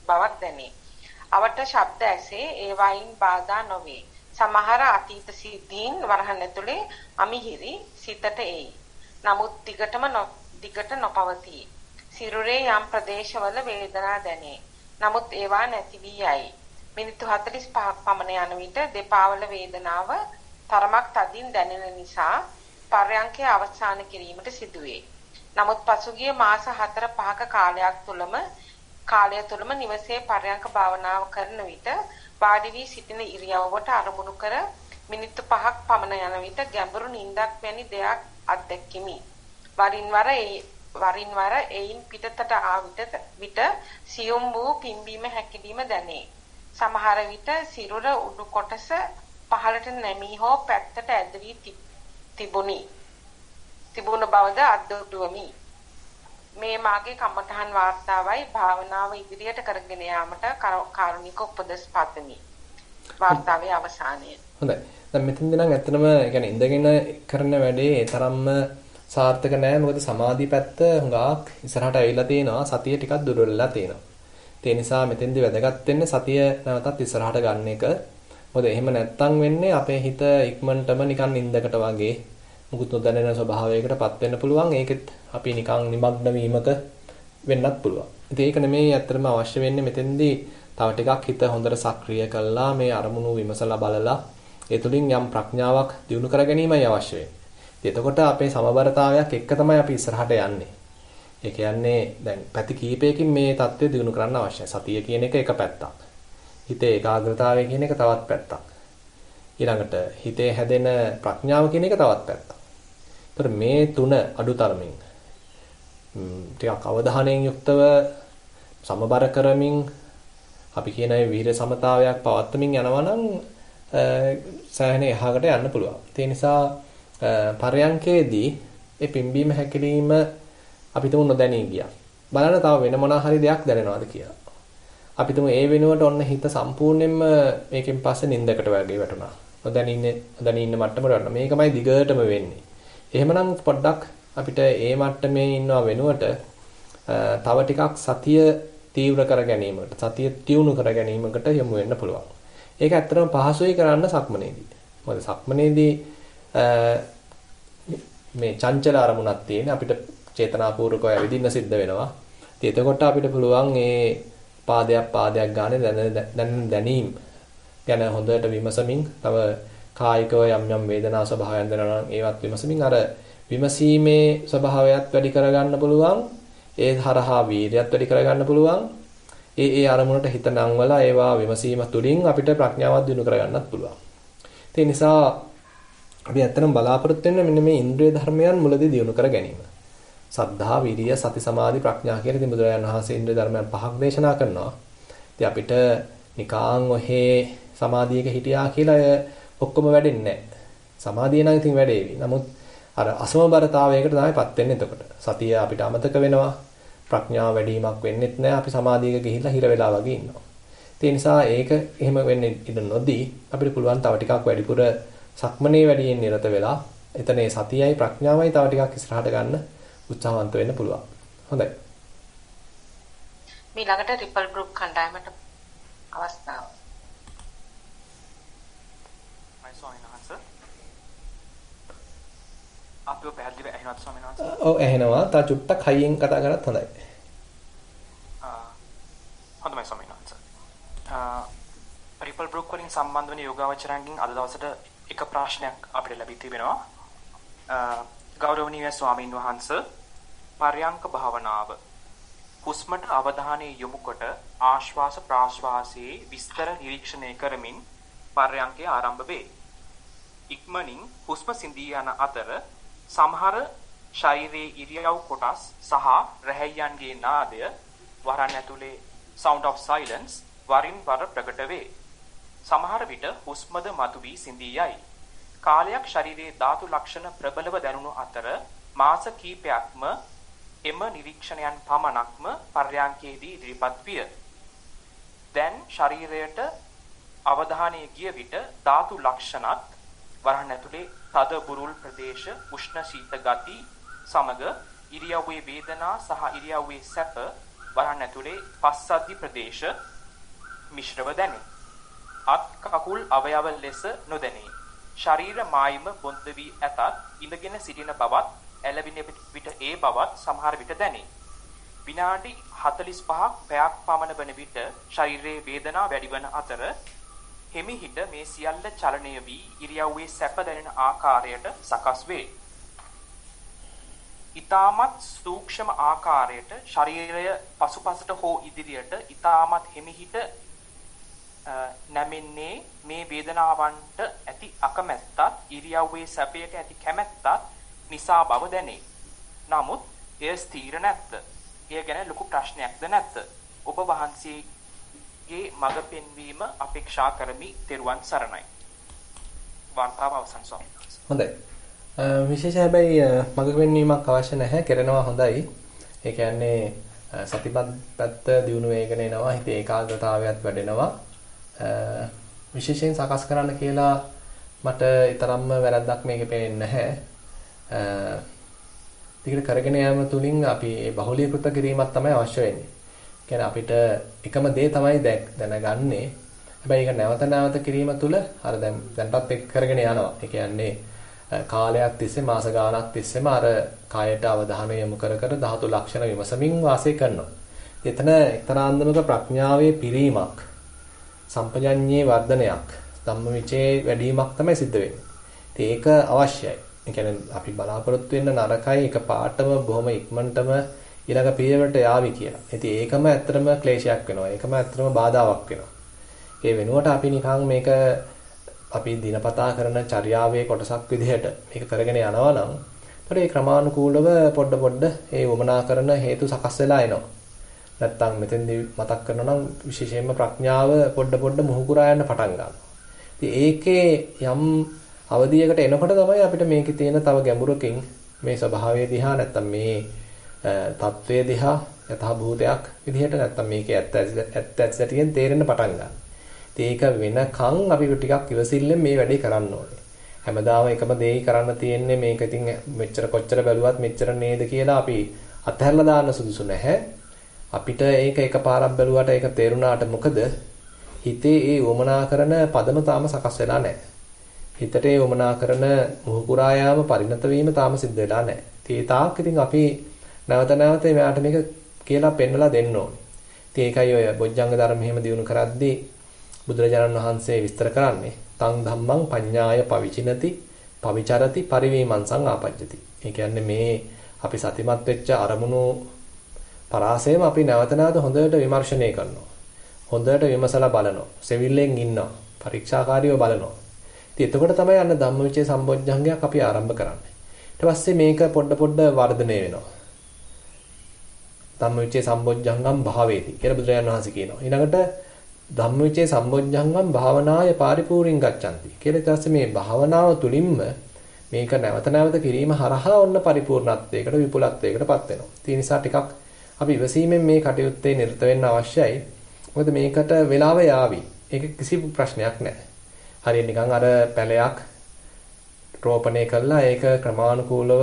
බවක් දැනේ. අවට ශබ්ද ඇසේ ඒවායින් බාධා නොවේ. සමහර අතීත සිද්ධීන් වරහන් ඇතුලේ අමිහිරි සිතට එයි. නමුත් දිගට නොපවතී. සිරුරේ යම් ප්‍රදේශවල වේදනා දැනේ. නමුත් ඒවා නැති වී යයි. මිනිත්තු 45ක් පමණ යන විට දෙපා වල වේදනාව තරමක් තදින් දැනෙන නිසා පර්යංකය අවසන් කිරීමට සිදුවේ. නමුත් පසුගිය මාස 4-5ක කාලය තුළම නිවසේ පර්යංක භාවනාව කරන විට වාඩි වී සිටින ඉරියව්වට අරමුණු කර මිනිත්තු 5ක් පමණ යන විට ගැඹුරු නිින්දක් වැනි දෙයක් අත්දැකිමි. වරින් වර එයින් පිටතට ආ විට සියුම් වූ පිම්බීම හැකිලිම දැනේ. සමහර විට සිරුර උඩු කොටස පහළට නැමී හෝ පැත්තට ඇද වී තිබුණ බවද අත්දුටුවමි. මේ මාගේ කම්මඨහන් වාර්තාවයි භාවනාව ඉදිරියට කරගෙන යාමට කාරුණික උපදෙස් පතමි. වාර්තාවේ අවසානය.
හොඳයි. දැන් මෙතෙන්දී නම් ඇත්තටම يعني ඉඳගෙන කරන වැඩේ ඒ තරම්ම සාර්ථක නෑ. මොකද සමාධි පැත්ත හුඟක් ඉස්සරහට ඇවිල්ලා තියෙනවා. සතිය ටිකක් දුර වෙලා තියෙනවා. ඒ නිසා මෙතෙන්දී වැදගත් වෙන්නේ සතිය නැවතත් ඉස්සරහට ගන්න එක. මොකද එහෙම නැත්තම් වෙන්නේ අපේ හිත ඉක්මනටම නිකන් නිින්දකට වගේ මුකුත් නොදැනෙන ස්වභාවයකටපත් වෙන්න පුළුවන්. ඒකෙත් අපි නිකන් නිමග්න වීමක වෙන්නත් පුළුවන්. ඉතින් ඒක නෙමෙයි ඇත්තටම අවශ්‍ය වෙන්නේ මෙතෙන්දී තව ටිකක් හිත හොඳට සක්‍රිය කළා මේ අරමුණු විමසලා බලලා ඒ තුලින් යම් ප්‍රඥාවක් දියුණු කර ගැනීමයි අවශ්‍ය වෙන්නේ. එතකොට අපේ සමබරතාවයක් එක්ක තමයි අපි ඉස්සරහට යන්නේ. ඒ කියන්නේ දැන් පැති කීපයකින් මේ தත්ත්වය දිනු කරන්න අවශ්‍යයි. සතිය කියන එක පැත්තක්. හිතේ ඒකාග්‍රතාවය කියන එක තවත් පැත්තක්. ඊළඟට හිතේ හැදෙන ප්‍රඥාව කියන එක තවත් පැත්තක්. ඒතර මේ තුන අඩුතරමින් ටිකක් අවධානයෙන් යුක්තව සමබර කරමින් අපි කියන වීර්ය සමතාවයක් පවත්වමින් යනවා නම් සෑහෙන එහාකට යන්න පුළුවන්. ඒ නිසා පරයන්කේදී ඒ පිම්බීම හැකිලිම අපි තුමු නොදැනී ගියා. බලන්න තව වෙන මොනවා හරි දෙයක් දැනෙනවද කියලා. අපි තුමු ඒ වෙනුවට ඔන්න හිත සම්පූර්ණයෙන්ම මේකෙන් පස්සේ නිින්දකට වගේ වැටුණා. නොදැනී ඉන්න මට්ටමට වටුණා. මේකමයි දිගටම වෙන්නේ. එහෙමනම් පොඩ්ඩක් අපිට ඒ මට්ටමේ ඉන්නව වෙනුවට තව ටිකක් සතිය තීව්‍ර කර ගැනීමකට, සතිය තියුණු කර ගැනීමකට යොමු වෙන්න පුළුවන්. ඒක ඇත්තටම පහසුයි කරන්න සක්මනේදී. මොකද සක්මනේදී මේ චංචල අරමුණක් තියෙන අපිට චේතනාපූර්වකව ඇවිදින්න සිද්ධ වෙනවා. ඉතින් එතකොට අපිට පුළුවන් මේ පාදයක් ගන්න දැනීම ගැන හොඳට විමසමින් තව කායිකව යම් වේදනා ස්වභාවයන් දැනෙනවා නම් ඒවත් විමසමින් අර විමසීමේ ස්වභාවයත් වැඩි කරගන්න පුළුවන්. ඒ හරහා වීර්යයත් වැඩි කරගන්න පුළුවන්. ඒ අරමුණට හිත නංවලා ඒවා විමසීම තුළින් අපිට ප්‍රඥාවක් දිනු කරගන්නත් පුළුවන්. ඒ නිසා අපි ඇත්තටම බලාපොරොත්තු වෙන්නේ මෙන්න මේ ඉන්ද්‍රිය ධර්මයන් මුලදී දිනු කර ගැනීම. සද්ධා, විරිය, සති, සමාධි, ප්‍රඥා කියන ඉතින් බුදුරජාණන් වහන්සේ ඉන්ද්‍රිය ධර්මයන් පහක් දේශනා කරනවා. ඉතින් අපිට නිකාං ඔහේ සමාධියක හිටියා කියලා ඔක්කොම වැඩෙන්නේ නැහැ. සමාධිය නම් ඉතින් වැඩේවි. නමුත් අර අසමබරතාවයකට තමයිපත් වෙන්නේ එතකොට. සතිය අපිට අමතක වෙනවා. ප්‍රඥාව වැඩිවීමක් වෙන්නෙත් නැහැ. අපි සමාධියක ගිහිල්ලා හිර වෙලා වගේ ඉන්නවා. ඒ නිසා ඒක එහෙම වෙන්නේ ඉඳ නොදී අපිට පුළුවන් තව ටිකක් වැඩිපුර සක්මනේ වැඩියෙන් නිරත වෙලා එතන මේ සතියයි ප්‍රඥාවයි තව ටිකක් ඉස්සරහට ගන්න උත්සාහවන්ත වෙන්න පුළුවන්. හොඳයි.
මේ ළඟට රිපල් ගෲප් කණ්ඩායමට අවස්ථාව.
මයි ස්වාමීන් වහන්සේ. අපිව පැහැදිලිව ඇහෙනවද ස්වාමීන් වහන්සේ?
ඔව් ඇහෙනවා. තා චුට්ටක් හයියෙන් කතා කරත් හොඳයි.
හොඳයි ස්වාමීන් වහන්සේ. රිපල් ගෲප් වලින් සම්බන්ධ වෙන යෝගාවචරයන්ගෙන් අද දවසට එක ප්‍රශ්නයක් අපිට ලැබී තිබෙනවා. ගෞරවනීය ස්වාමීන් වහන්සේ පර්යංක භාවනාව හුස්මට අවධානය යොමු කොට ආශ්වාස ප්‍රාශ්වාසයේ විස්තර නිරීක්ෂණය කරමින් පර්යංකය ආරම්භ වේ. ඉක්මනින් හුස්ම සිඳී යන අතර සමහර ශරීරයේ ඉරියව් කොටස් සහ රැහැයන්ගේ නාදය වරන් ඇතුලේ sound of silence වරින් වර ප්‍රකට වේ. සමහර විට හුස්මද මතුවී සිඳී යයි. කාලයක් ශරීරයේ ධාතු ලක්ෂණ ප්‍රබලව දැනුණු අතර මාස කිහිපයක්ම එම නිරීක්ෂණයන් පමණක්ම පර්යාංකයේදී ඉදිරිපත් විය. දැන් ශරීරයට අවධානය ගිය විට ධාතු ලක්ෂණත් වරහන් ඇතුලේ තද බුරුල් ප්‍රදේශ උෂ්ණ සීත ගති සමග ඉරියව්වේ වේදනා සහ ඉරියව්වේ සැප වරහන් ඇතුලේ පස්සද්ධි ප්‍රදේශ මිශ්‍රව දැනේ. අත් කකුල් අවයව ලෙස නොදැනේ. ශරීර මායිම බොන්ද වී ඇතත් ඉඳගෙන සිටින බවත් ඇලවින විට ඒ බවත් සමහර විට දැනේ. විනාඩි 45ක් පැයක් පමණ වන විට ශරීරයේ වේදනා වැඩි වන අතර හිමිහිට මේ සියල්ල චලනය වී ඉරියව්වේ සැප දැනෙන ආකාරයට සකස් වේ. ඊටමත් සූක්ෂම ආකාරයට ශරීරය පසුපසට හෝ ඉදිරියට ඊටමත් හිමිහිට නැමෙන්නේ මේ වේදනාවන්ට ඇති අකමැත්තත් ඉරියව්වේ සැපයට ඇති කැමැත්තත් නිසා බව දැනේ. නමුත් එය ස්ථිර නැත්ද? එය ගැන ලොකු ප්‍රශ්නයක්ද නැත්ද? ඔබ වහන්සේගේ මඟ පෙන්වීම අපේක්ෂා කරමි. ත්වන් සරණයි. වාර්තාව අවසන් ස්වාමීන් වහන්සේ.
හොඳයි. විශේෂ හැබැයි මඟ පෙන්වීමක් අවශ්‍ය නැහැ. කරනවා හොඳයි. ඒ කියන්නේ සතිපත් පැත්ත දියුණු වේගන එනවා. හිතේ ඒකාග්‍රතාවයත් වැඩෙනවා. විශේෂයෙන් සකස් කරන්න කියලා මට ඊතරම්ම වැරද්දක් මේකේ පේන්නේ නැහැ. ටිකට කරගෙන යාම තුලින් අපි මේ බහුලීකృత කිරීමක් තමයි අවශ්‍ය වෙන්නේ. කියන්නේ අපිට එකම දේ තමයි දැනගන්නේ. හැබැයි ඒක නැවත නැවත කිරීම තුල අර දැන්පත් එක්ක කරගෙන යනවා. ඒ කියන්නේ කාලයක් තිස්සේ මාස ගාණක් තිස්සේම අර කායයට අවධානය යොමු කර ධාතු ලක්ෂණ විමසමින් වාසය කරනවා. එතන එක්තරා අන්දමක ප්‍රඥාවේ පිරීමක්, සම්පජඤ්ඤේ වර්ධනයක්, ධම්මවිචේ වැඩිවීමක් තමයි සිද්ධ වෙන්නේ. ඒක අවශ්‍යයි. ඒ කියන්නේ අපි බලාපොරොත්තු වෙන්න නරකයි එක පාටම බොහොම ඉක්මනටම ඊළඟ පියවරට යාවි කියලා. ඉතින් ඒකම ඇත්තටම ක්ලේශයක් වෙනවා. ඒකම ඇත්තටම බාධාවක් වෙනවා. ඒ වෙනුවට අපි නිකන් මේක අපි දිනපතා කරන චර්යාවේ කොටසක් විදිහට මේක කරගෙන යනවා නම් ඒතර ඒ ක්‍රමානුකූලව පොඩ ඒ වමනා කරන හේතු සකස් වෙලා එනවා. නැත්තම් මෙතෙන්දී මතක් කරනවා නම් විශේෂයෙන්ම ප්‍රඥාව පොඩ මුහුකුරා යන්න පටන් ගන්නවා. ඉතින් ඒකේ යම් අවධියකට එනකොට තමයි අපිට මේකේ තියෙන තව ගැඹුරකින් මේ ස්වභාවය දිහා නැත්තම් මේ තත්වය දිහා යථා භූතයක් විදිහට නැත්තම් මේකේ ඇත්ත ඇත්තටියෙන් තේරෙන්න පටන් ගන්නවා. ඒක වෙනකන් අපි ටිකක් ඉවසිල්ලෙන් මේ වැඩේ කරන්න ඕනේ. හැමදාම එකම දෙයි කරන්න තියෙන්නේ මේක ඉතින් මෙච්චර කොච්චර බැලුවත් මෙච්චර නේද කියලා අපි අතහැරලා දාන්න සුදුසු නැහැ. අපිට ඒක එකපාරක් බැලුවට ඒක තේරුණාට මොකද හිතේ ඒ වමනා කරන පදම තාම සකස් වෙලා නැහැ. හිතට ඒ වමනා කරන මුහුකුරා යාම පරිණත වීම තාම සිද්ධ වෙලා නැහැ. ඒ තාක් ඉතින් අපි නැවත නැවත එයාට මේක කියලා පෙන්වලා දෙන්න ඕනේ. ඉතින් ඒකයි ඔය බොජ්ජංග ධර්ම මෙහෙම දිනු කරද්දී බුදුරජාණන් වහන්සේ විස්තර කරන්නේ තං ධම්මං පඤ්ඤාය පවිචිනති පවිචරති පරිවීමංසං ආපජ්ජති. ඒ කියන්නේ මේ අපි සතිමත් වෙච්ච අරමුණු පරාසයම අපි නැවත නැවත හොඳට විමර්ශනය කරනවා. හොඳට විමසලා බලනවා. සෙවිල්ලෙන් ඉන්නවා. පරීක්ෂාකාරීව බලනවා. ඉතින් එතකොට තමයි අන්න ධම්මවිචේ සම්බොජ්ජංගයක් අපි ආරම්භ කරන්නේ. ඊට පස්සේ මේක පොඩ වර්ධනය වෙනවා. ධම්මවිචේ සම්බොජ්ජංගම් භාවේති කියලා බුදුරජාණන් වහන්සේ කියනවා. ඊළඟට ධම්මවිචේ සම්බොජ්ජංගම් භාවනාය පාරිපූර්ණං ගච්ඡanti කියලා. ඊට පස්සේ මේ භාවනාව තුලින්ම මේක නැවත නැවත කිරීම හරහා ඔන්න පරිපූර්ණත්වයකට විපුලත්වයකටපත් වෙනවා. ඒ නිසා ටිකක් අපි ඉවසීමෙන් මේ කටයුත්තේ නිරත වෙන්න අවශ්‍යයි. මොකද මේකට වෙලාව යාවි. ඒක කිසි ප්‍රශ්නයක් නැහැ. හරියට නිකන් අර පැලයක් රෝපණය කළා ඒක ක්‍රමානුකූලව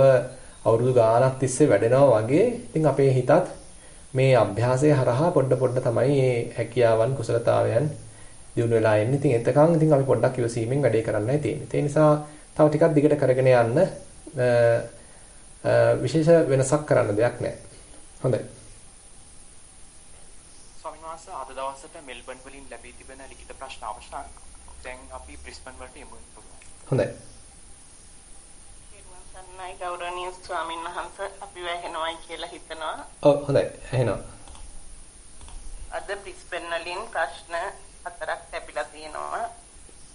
අවුරුදු ගාණක් තිස්සේ වැඩෙනවා වගේ ඉතින් අපේ හිතත් මේ අභ්‍යාසය හරහා පොඩ තමයි මේ හැකියාවන් කුසලතාවයන් දිනු වෙලා එන්නේ. ඉතින් එතකන් ඉතින් අපි පොඩ්ඩක් ඉවසීමෙන් වැඩේ කරන්නයි තියෙන්නේ. ඒ නිසා තව ටිකක් දිගට කරගෙන යන්න විශේෂ වෙනසක් කරන්න දෙයක් නැහැ. හොඳයි.
ස්වාමීන් වහන්සේ අද දවසට මෙල්බන් වලින් ලැබී තිබෙන ලිඛිත ප්‍රශ්න අවසන්. දැන් අපි බ්‍රිස්බන් වලට යමු.
හොඳයි.
සන්නයි ගෞරවනීය ස්වාමීන් වහන්සේ අපි වැහෙනවයි කියලා හිතනවා.
ඔව් හොඳයි. ඇහෙනවා.
අද බ්‍රිස්බන් වලින් ප්‍රශ්න 4ක් ලැබිලා තියෙනවා.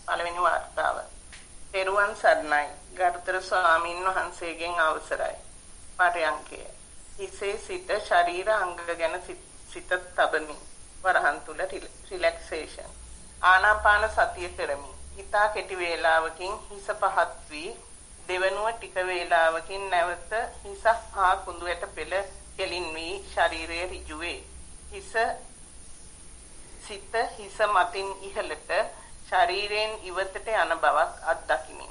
පළවෙනි වාර්තාව. තෙරුවන් සරණයි. ගරුතර ස්වාමීන් වහන්සේගෙන් අවසරයි. පරයන්කය. හිසේ සිට ශරීර අංග ගැන සිත තබමි. වරහන් තුල රිලැක්සේෂන්. ආනාපාන සතිය කරමි. හිතා කෙටි වේලාවකින් හිස පහත් වී දෙවනුව ටික වේලාවකින් නැවත හිස හා කුඳුයට පෙළ කෙලින් වී ශරීරයේ ඍජු වේ. හිස මතින් ඉහළට ශරීරයෙන් ඉවතට යන බවක් අත්දකිමි.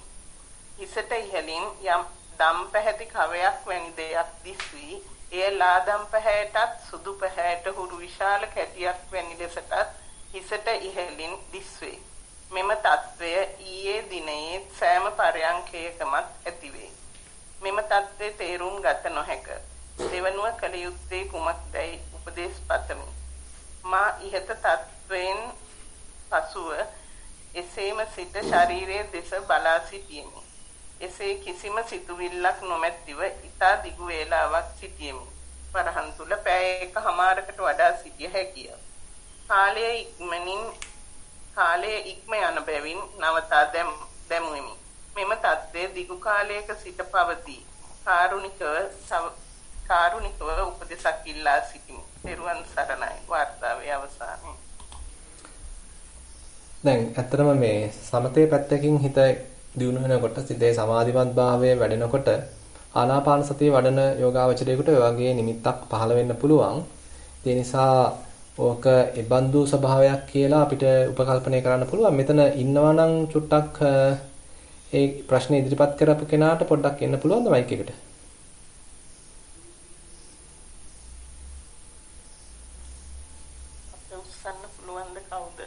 හිසට ඉහළින් යම් දම් පැහැති කවයක් වැනි දෙයක් දිස්වි. එය ලා දම් පැහැයටත් සුදු පැහැයට හුරු විශාල කැටියක් වැනි ලෙසටත් හිසට ඉහළින් දිස්වේ. මෙම తත්වය ඊයේ දිනයේ සෑම පරයන්කයකමත් ඇතිවේ. මෙම తත්වයේ තේරුම් ගත නොහැක. දෙවනුව කළ යුත්තේ කුමක්දයි උපදේශ පතමි. මා ඉහත తත්වයෙන් පසුව එසේම සිට ශරීරයේ දෙස බලා සිටියෙමි. එසේ කිසිම සිතුවිල්ලක් නොමැතිව ඉතා දිගු වේලාවක් සිටියෙමි. වරහන් තුල පැය එකමාරකට වඩා සිටිය හැකිය. කාලයේ ඉක්ම යන බැවින් නවතා දැමුවෙමි. මෙම තත්ත්වය දිගු කාලයක සිට පවතී. කාරුණිකව උපදෙසක් ඉල්ලා සිටිමි. පෙරුවන් සරණයි. වාර්තාවේ අවසානය.
දැන් ඇත්තටම මේ සමතේ පැත්තකින් හිත දියුණු වෙනකොට සිතේ සමාධිමත් භාවය වැඩෙනකොට ආනාපාන සතිය වඩන යෝගාවචරයකට ඔය වගේ නිමිත්තක් පහළ වෙන්න පුළුවන්. ඒ නිසා ඕක ඉබන්දු ස්වභාවයක් කියලා අපිට උපකල්පනය කරන්න පුළුවන්. මෙතන ඉන්නවා නම් චුට්ටක් ඒ ප්‍රශ්නේ ඉදිරිපත් කරපු කෙනාට පොඩ්ඩක් එන්න පුළුවන්ද මයික් එකට?
උස්සන්න පුළුවන්ද කවුද?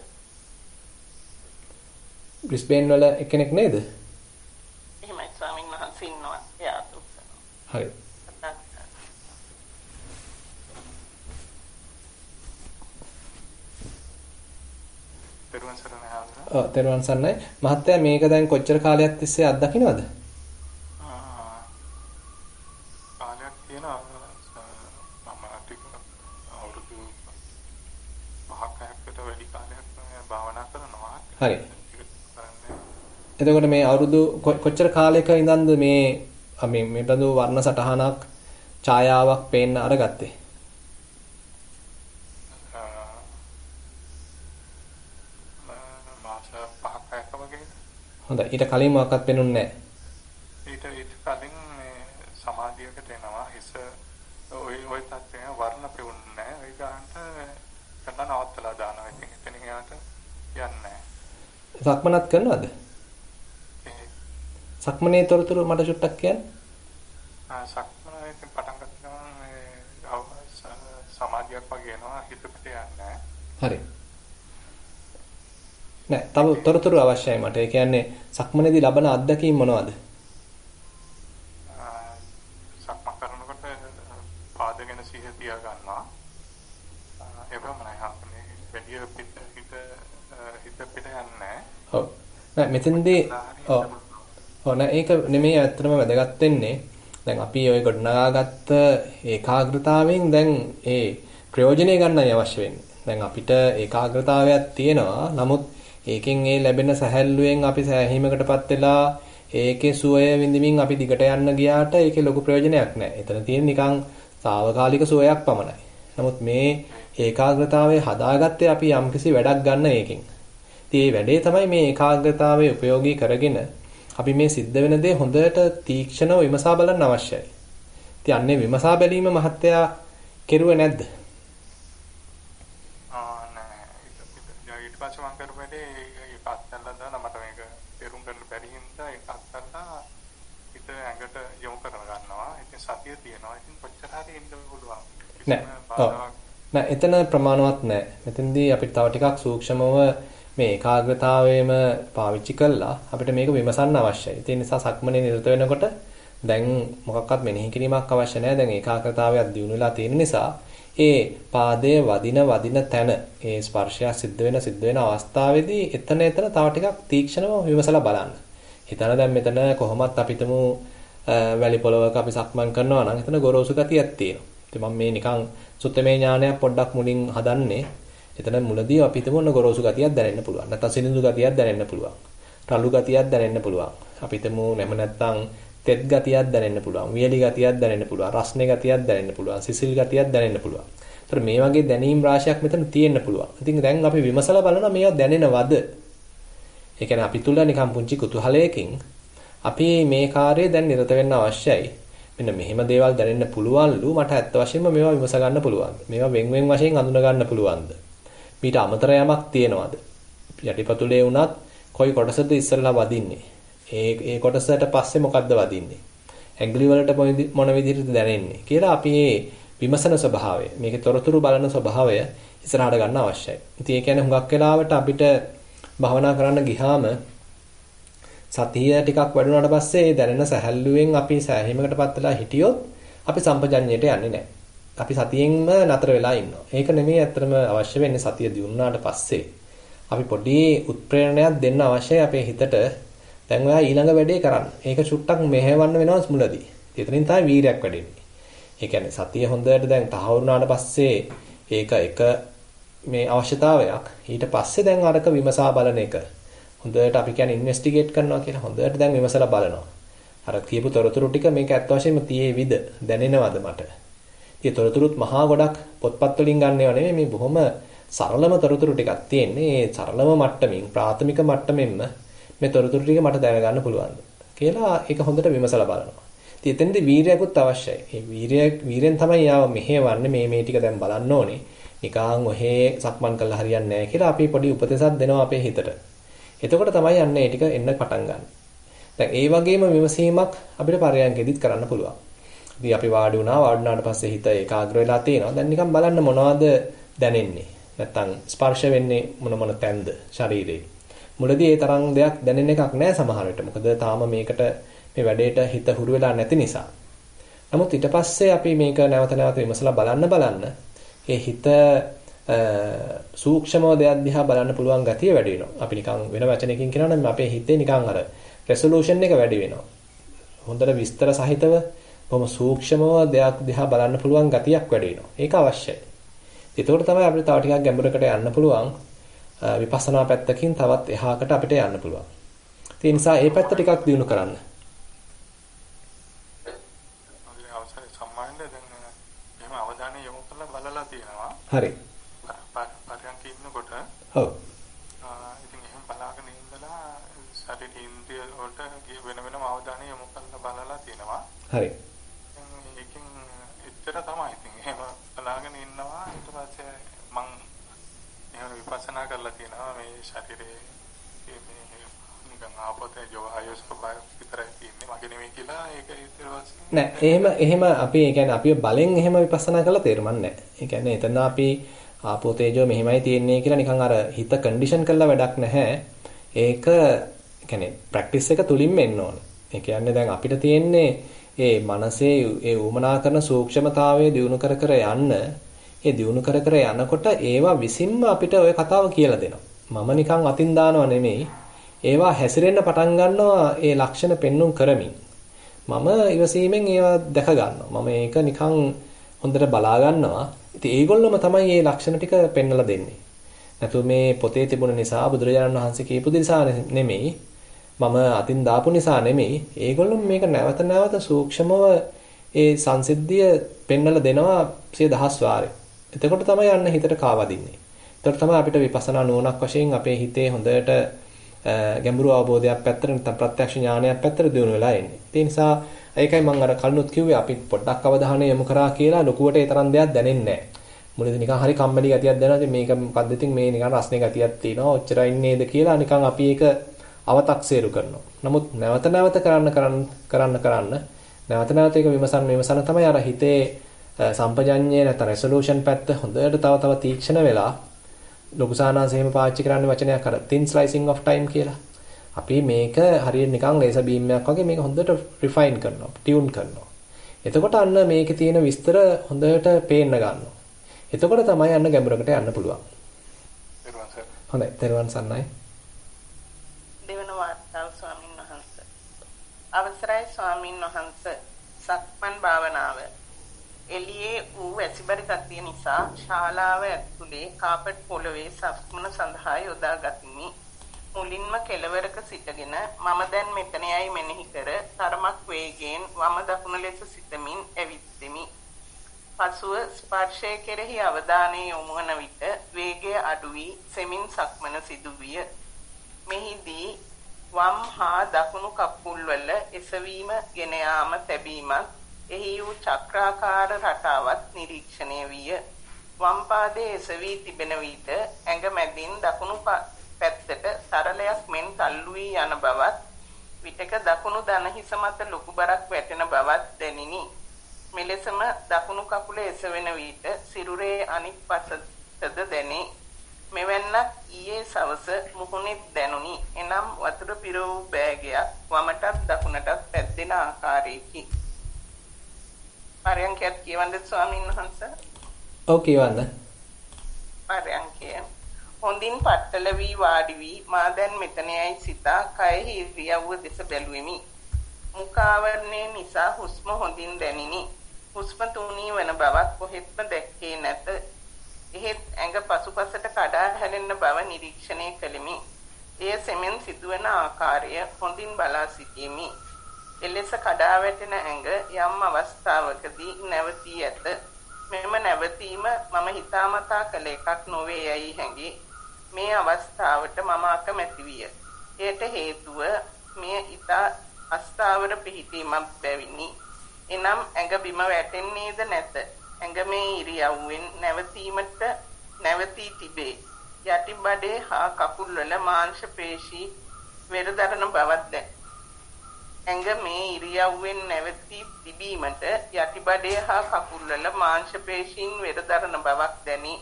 බ්‍රිස්බේන් වල එක්කෙනෙක් නේද?
එහෙමයි ස්වාමීන් වහන්සේ ඉන්නවා. එයාට උස්සනවා.
හරි. තෙරුවන් සරණයි. මහත්තයා මේක දැන් කොච්චර කාලයක් තිස්සේ අත්දකින්නවද?
කාලයක් තියෙනවා. මම ටික අවුරුදු 5කට වැඩි කාලයක් භාවනා කරනවා.
හරි. එතකොට මේ අවුරුදු කොච්චර කාලයක ඉඳන්ද මේ බඳු වර්ණ සටහනක් ඡායාවක් පේන්න අරගත්තේ? හොඳයි. ඊට කලින් මොකක්වත් පේනුන්නේ නැහැ.
ඊට කලින් මේ සමාධියකට එනවා. හිස ওই තත්ත්වය වර්ණ පෙවුන්නේ නැහැ. ඒ ගන්නට කන්න නවත්තලා දානවා. ඉතින් එතනින් යාට යන්නේ නැහැ.
සක්මනත් කරනවද? සක්මනේ තොරතුරු මට චුට්ටක් කියන්න.
සක්මනේ පටන් ගන්නවා සමාධියක් වගේ එනවා. හිතට යන්නේ නැහැ.
හරි. නෑ, තව තොරතුරු අවශ්‍යයි මට. ඒ කියන්නේ සක්මනේදී ලබන අත්දැකීම් මොනවද?
සක්මන් කරනකොට පාද ගැන සිහිය තියා ගන්නවා. ඒ ප්‍රමාණයි හම්බුනේ. වැඩි හිත පිට යන්නේ.
ඔව්. නෑ මෙතනදී නෑ ඒක නෙමෙයි ඇත්තටම වැදගත් වෙන්නේ. දැන් අපි ওই ගොඩනගාගත්ත ඒකාග්‍රතාවයෙන් දැන් ඒ ප්‍රයෝජනෙ ගන්නයි අවශ්‍ය වෙන්නේ. දැන් අපිට ඒකාග්‍රතාවයක් තියෙනවා. නමුත් ඒකෙන් ඒ ලැබෙන සැහැල්ලුවෙන් අපි සෑහීමකටපත් වෙලා ඒකේ සුවය විඳින්මින් අපි දිගට යන්න ගියාට ඒකේ ලොකු ප්‍රයෝජනයක් නැහැ. එතන තියෙන නිකන් తాවකාලික සුවයක් පමණයි. නමුත් මේ ඒකාග්‍රතාවය හදාගත්තේ අපි යම්කිසි වැඩක් ගන්න එකකින්. ඉතින් මේ වැඩේ තමයි මේ ඒකාග්‍රතාවය ප්‍රයෝගී කරගෙන අපි මේ සිද්ධ වෙන දේ හොඳට තීක්ෂණව විමසා බලන්න අවශ්‍යයි. ඉතින් අන්නේ විමසා බැලීම මහත්තයා කෙරුවේ නැද්ද?
නෑ. ඊට පස්සේ මම කරු වැඩේ ඒක අත්හැරලා දාලා මට මේක තේරුම් ගන්න බැරි හින්දා ඒක අත්හැරලා හිත ඇඟට යොමු කර ගන්නවා. ඉතින් සතිය තියෙනවා. ඉතින් කොච්චර හරි ඉන්න පුළුවන්. නෑ
එතන ප්‍රමාණවත් නෑ. මෙතෙන්දී අපිට තව ටිකක් සූක්ෂමව මේ ඒකාග්‍රතාවයම පාවිච්චි කළා අපිට මේක විමසන්න අවශ්‍යයි. ඒ නිසා සක්මනේ නිරත වෙනකොට දැන් මොකක්වත් මෙනෙහි කිරීමක් අවශ්‍ය නැහැ. දැන් ඒකාග්‍රතාවයක් දියුණු වෙලා තියෙන නිසා ඒ පාදයේ වදින තැන ඒ ස්පර්ශය සිද්ධ වෙන අවස්ථාවේදී එතන තව ටිකක් තීක්ෂණව විමසලා බලන්න. හිතන දැන් මෙතන කොහොමත් අපිටම වැලි පොළවක අපි සක්මන් කරනවා නම් එතන ගොරෝසු ගතියක් තියෙනවා. ඉතින් මම මේ නිකන් සුත්තමේ ඥානයක් පොඩ්ඩක් මුලින් හදන්නේ. එතන මුලදී අපි හිතමු ඔන්න ගොරෝසු ගතියක් දැනෙන්න පුළුවන්. නැත්නම් සිනිඳු ගතියක් දැනෙන්න පුළුවන්. රළු ගතියක් දැනෙන්න පුළුවන්. අපි හිතමු නැම නැත්නම් තෙත් ගතියක් දැනෙන්න පුළුවන්. වියලි ගතියක් දැනෙන්න පුළුවන්. රස්නේ ගතියක් දැනෙන්න පුළුවන්. සිසිල් ගතියක් දැනෙන්න පුළුවන්. ඒතර මේ වගේ දැනීම් රාශියක් මෙතන තියෙන්න පුළුවන්. ඉතින් දැන් අපි විමසලා බලනවා මේවා දැනෙනවද? ඒ කියන්නේ අපි තුල නිකන් පුංචි කුතුහලයකින් අපි මේ කාර්යය දැන් නිරත වෙන්න අවශ්‍යයි. මෙන්න මෙහෙම දේවල් දැනෙන්න පුළුවන්ලු මට ඇත්ත වශයෙන්ම මේවා විමස ගන්න පුළුවන්. මේවා වෙන් වශයෙන් අඳුන ගන්න පුළුවන්ද? මීට අමතර යමක් තියනවාද? යටිපතුලේ වුණත් කොයි කොටසද ඉස්සරලා වදින්නේ? ඒ කොටසට පස්සේ මොකද්ද වදින්නේ? ඇඟිලි වලට මොන විදිහටද දැනෙන්නේ කියලා අපි මේ විමසන ස්වභාවය, මේකේ තොරතුරු බලන ස්වභාවය ඉස්සරහට ගන්න අවශ්‍යයි. ඉතින් ඒ කියන්නේ හුඟක් වෙලාවට අපිට භවනා කරන්න ගියාම සතිය ටිකක් වැඩුණාට පස්සේ දැනෙන සැහැල්ලුවෙන් අපි සෑහීමකටපත් වෙලා හිටියොත් අපි සම්පජඤ්ඤයට යන්නේ නැහැ. අපි සතියෙන්ම නතර වෙලා ඉන්නවා. ඒක නෙමෙයි ඇත්තටම අවශ්‍ය වෙන්නේ සතිය දියුණුවාට පස්සේ. අපි පොඩි උත්ප්‍රේරණයක් දෙන්න අවශ්‍යයි අපේ හිතට. දැන් ඔයා ඊළඟ වැඩේ කරන්න. ඒක චුට්ටක් මෙහෙවන්න වෙනවා මුලදී. එතනින් තමයි වීරයක් වැඩෙන්නේ. ඒ කියන්නේ සතිය හොඳට දැන් තහවුරුනාට පස්සේ ඒක එක මේ අවශ්‍යතාවයක්. ඊට පස්සේ දැන් අරක විමසා බලන එක. හොඳට අපි කියන්නේ ඉන්වෙස්ටිගේට් කරනවා කියලා. හොඳට දැන් විමසලා බලනවා. අර කියපු තොරතුරු ටික මේක ඇත්ත වශයෙන්ම තියේවිද? දැනෙනවද මට? ඒ තොරතුරුත් මහා ගොඩක් පොත්පත් වලින් ගන්නව නෙමෙයි මේ බොහොම සරලම තොරතුරු ටිකක් තියෙන්නේ. ඒ සරලම මට්ටමින් ප්‍රාථමික මට්ටමෙන්ම මේ තොරතුරු ටික මට දැනගන්න පුළුවන් කියලා ඒක හොඳට විමසලා බලනවා. ඉතින් එතෙන්දී වීරයකුත් අවශ්‍යයි. මේ වීරෙන් තමයි යාව මෙහෙවන්නේ මේ ටික දැන් බලන්න ඕනේ. නිකන් ඔහේ සක්මන් කළා හරියන්නේ නැහැ කියලා අපි පොඩි උපදේශයක් දෙනවා අපේ හිතට. එතකොට තමයි යන්නේ මේ ටික එන්න පටන් ගන්න. දැන් ඒ වගේම විමසීමක් අපිට පරයන්කෙදිත් කරන්න පුළුවන්. ඉතින් අපි වාඩි වුණාට පස්සේ හිත ඒකාග්‍ර වෙලා තියෙනවා. දැන් නිකන් බලන්න මොනවද දැනෙන්නේ? නැත්තම් ස්පර්ශ වෙන්නේ මොන තැන්ද ශරීරේ? මුලදී ඒ තරම් දෙයක් දැනෙන එකක් නෑ සමහර විට. මොකද තාම මේකට මේ වැඩේට හිත හුරු වෙලා නැති නිසා. නමුත් ඊට පස්සේ අපි මේක නැවත විමසලා බලන්න ඒ හිත සූක්ෂමව දෙයක් දිහා බලන්න පුළුවන් ගතිය වැඩි වෙනවා. අපි නිකන් වෙන වචනයකින් කියනවා නම් අපේ හිතේ නිකන් අර රෙසොලූෂන් එක වැඩි වෙනවා. හොඳට විස්තර සහිතව බොහොම සූක්ෂමව දෙයක් දිහා බලන්න පුළුවන් ගතියක් වැඩි වෙනවා. ඒක අවශ්‍යයි. ඒකෝට තමයි අපිට තව ටිකක් ගැඹුරකට යන්න පුළුවන්. විපස්සනා පැත්තකින් තවත් එහාකට අපිට යන්න පුළුවන්. ඒ නිසා මේ පැත්ත ටිකක් දියුණු කරන්න. හරි.
පරයන්ක ඉන්නකොට
ඔව්.
ඉතින් එහෙම බලාගෙන ඉඳලා ශරීර ඉන්ද්‍රිය වලට වෙනම අවධානය යොමු කරලා බලලා තියෙනවා.
හරි.
ඒකෙන් එච්චර තමයි. ඉතින් එහෙම බලාගෙන ඉන්නවා ඊට පස්සේ මං එහෙම විපස්සනා කරලා තියෙනවා මේ ශරීරයේ මේ නිකන් ආපතේ ජෝහයස් කබයි විතරයි තියෙන්නේ මගේ නෙමෙයි කියලා ඒක ඊට පස්සේ
නෑ එහෙම අපි ඒ කියන්නේ අපි බලෙන් එහෙම විපස්සනා කරලා තේරුම්න්නේ නෑ. ඒ කියන්නේ එතන අපි ආපෝ තේජෝ මෙහෙමයි තියෙන්නේ කියලා නිකන් අර හිත කන්ඩිෂන් කරලා වැඩක් නැහැ. ඒක කියන්නේ ප්‍රැක්ටිස් එක තුලින්ම එන්න ඕනේ. ඒ කියන්නේ දැන් අපිට තියෙන්නේ ඒ මනසේ ඒ උමනා කරන සූක්ෂමතාවය දියුණු කර කර යන්න. ඒ දියුණු කර කර යනකොට ඒවා විසින්ම අපිට ওই කතාව කියලා දෙනවා. මම නිකන් අතින් දානව නෙමෙයි. ඒවා හැසිරෙන්න පටන් ගන්නවා ඒ ලක්ෂණ පෙන්눔 කරමින්. මම ඉවසීමෙන් ඒවා දැක ගන්නවා. මම ඒක නිකන් හොඳට බලා ගන්නවා. ඉතින් ඒගොල්ලොම තමයි මේ ලක්ෂණ ටික පෙන්වලා දෙන්නේ. නැතු මේ පොතේ තිබුණ නිසා බුදුරජාණන් වහන්සේ කියපු නිසා නෙමෙයි. මම අතින් දාපු නිසා නෙමෙයි. ඒගොල්ලොම මේක නැවත නැවත සූක්ෂමව ඒ සංසිද්ධිය පෙන්වලා දෙනවා 100,000 වාරේ. එතකොට තමයි යන්න හිතට කාවදින්නේ. එතකොට තමයි අපිට විපස්සනා නුවණක් වශයෙන් අපේ හිතේ හොඳට ගැඹුරු අවබෝධයක් පැත්තට නැත්නම් ප්‍රත්‍යක්ෂ ඥානයක් පැත්තට දියුණු වෙලා එන්නේ. ඒ නිසා ඒකයි මම අර කලිනුත් කිව්වේ අපි පොඩ්ඩක් අවධානය යොමු කරා කියලා ලොකුවට ඒ තරම් දෙයක් දැනෙන්නේ නැහැ. මුලදී නිකන් හරි කම්මැලි ගතියක් දැනෙනවා. ඉතින් මේක මොකද්ද ඉතින් මේ නිකන් රස්නේ ගතියක් තියෙනවා. ඔච්චරයි නේද කියලා නිකන් අපි ඒක අව탁සේරු කරනවා. නමුත් නැවත නැවත කරන්න නැවත නැවත ඒක විමසන තමයි අර හිතේ සම්පජඤ්ඤය නැත්නම් රෙසොලූෂන් පැත්ත හොඳට තව තීක්ෂණ වෙලා ලොකු සානාංශයෙන්ම පාවිච්චි කරන්නේ වචනයක් අර thin slicing of time කියලා. අපි මේක හරියට නිකන් ලේසර් බීම් එකක් වගේ මේක හොඳට රිෆයින් කරනවා, ටියුන් කරනවා. එතකොට අන්න මේකේ තියෙන විස්තර හොඳට පේන්න ගන්නවා. එතකොට තමයි අන්න ගැඹුරකට යන්න පුළුවන්. හොඳයි, තෙරුවන් සරණයි.
දෙවන වාර්තාව ස්වාමින් වහන්සේ. අවසරයි ස්වාමින් වහන්සේ. සක්මන් භාවනාව. එළියේ වූ වැසිබරි ගතිය නිසා ශාලාව ඇතුලේ කාපට් පොළවේ සක්මන සඳහා යොදා ගතිමි. මුලින්ම කෙළවරක සිටගෙන මම දැන් මෙතනයි මෙනෙහි කර තරමක් වේගයෙන් වම දකුණ ලෙස සිතමින් ඇවිත්ෙමි. පසුව ස්පර්ශය කෙරෙහි අවධානය යොමු වන විට වේගය අඩු වී සෙමින් සක්මන සිදුවිය. මෙහිදී වම් හා දකුණු කකුල් වල එසවීම ගෙන යාම තැබීමත් එහි වූ චක්‍රාකාර රටාවත් නිරීක්ෂණය විය. වම් පාදයේ එසවී තිබෙන විට ඇඟ මැදින් දකුණු පැත්තට සරලයක් මෙන් තල්ලු වී යන බවත් විටක දකුණු දන හිස මත ලොකු බරක් වැටෙන බවත් දැනිනි. මෙලෙසම දකුණු කකුල එසවෙන විට සිරුරේ අනික් පසටද දැනේ. මෙවැන්නක් ඊයේ සවස මුහුණෙත් දැනුනි. එනම් වතුර පිර වූ බෑගයක් වමටත් දකුණටත් පැද්දෙන ආකාරයකි. පරයන්කයත් කියවන්ද ස්වාමීන් වහන්සේ?
ඔව් කියවන්න.
පරයන්කය. හොඳින් පట్టල වී වාඩි වී මා දැන් මෙතනයි සිතා කයෙහි ඉරියව්ව දෙස බැලුවෙමි. මුඛාවරණය නිසා හුස්ම හොඳින් දැනිනි. හුස්ම තුනී වන බවක් කොහෙත්ම දැක්කේ නැත. එහෙත් ඇඟ පසුපසට කඩා හැලෙන බව නිරීක්ෂණය කළෙමි. එය සෙමෙන් සිදුවන ආකාරය හොඳින් බලා සිටීමි. එලෙස කඩා වැටෙන ඇඟ යම් අවස්ථාවකදී නැවතී ඇත. මෙම නැවතීම මම හිතාමතා කළ එකක් නොවේ යයි හැඟේ. මේ අවස්ථාවට මම අකමැති විය. එයට හේතුව මෙය ඊට අස්ථාවර පිහිටීමක් බැවිනි. එනම් ඇඟ බිම වැටෙන්නේද නැත. ඇඟ මේ ඉරියව්වෙන් නැවතීමට නැවතී තිබේ. යටිබඩේ හා කකුල් වල මාංශ පේශී වෙරදරන බවක් දැනේ. ඇඟ මේ ඉරියව්වෙන් නැවතී තිබීමට යටිබඩේ හා කකුල් වල මාංශ පේශීන් වෙරදරන බවක් දැනේ.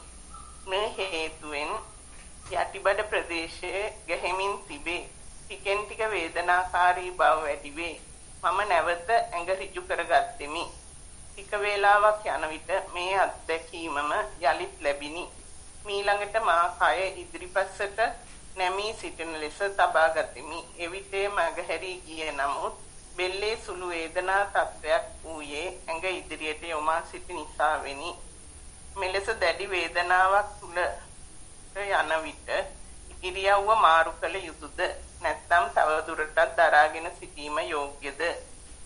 මේ හේතුවෙන් යටිබඩ ප්‍රදේශයේ ගැහෙමින් තිබේ. ටිකෙන් ටික වේදනාකාරී බව වැඩි වේ. මම නැවත ඇඟ ඍජු කරගත්ෙමි. ටික වේලාවක් යන විට මේ අත්දැකීමම යලිත් ලැබිනි. මීළඟට මා කය ඉදිරිපස්සට නැමී සිටින ලෙස තබා ගතිමි. එවිටේ මගහැරී ගියේ නමුත් බෙල්ලේ සුළු වේදනා තත්ත්වයක් වූයේ ඇඟ ඉදිරියට යොමා සිටි නිසා වෙනි. මෙලෙස දැඩි වේදනාවක් තුල යන විට ඉරියව්ව මාරු කළ යුතුයද නැත්නම් තව දුරටත් දරාගෙන සිටීම යෝග්‍යද?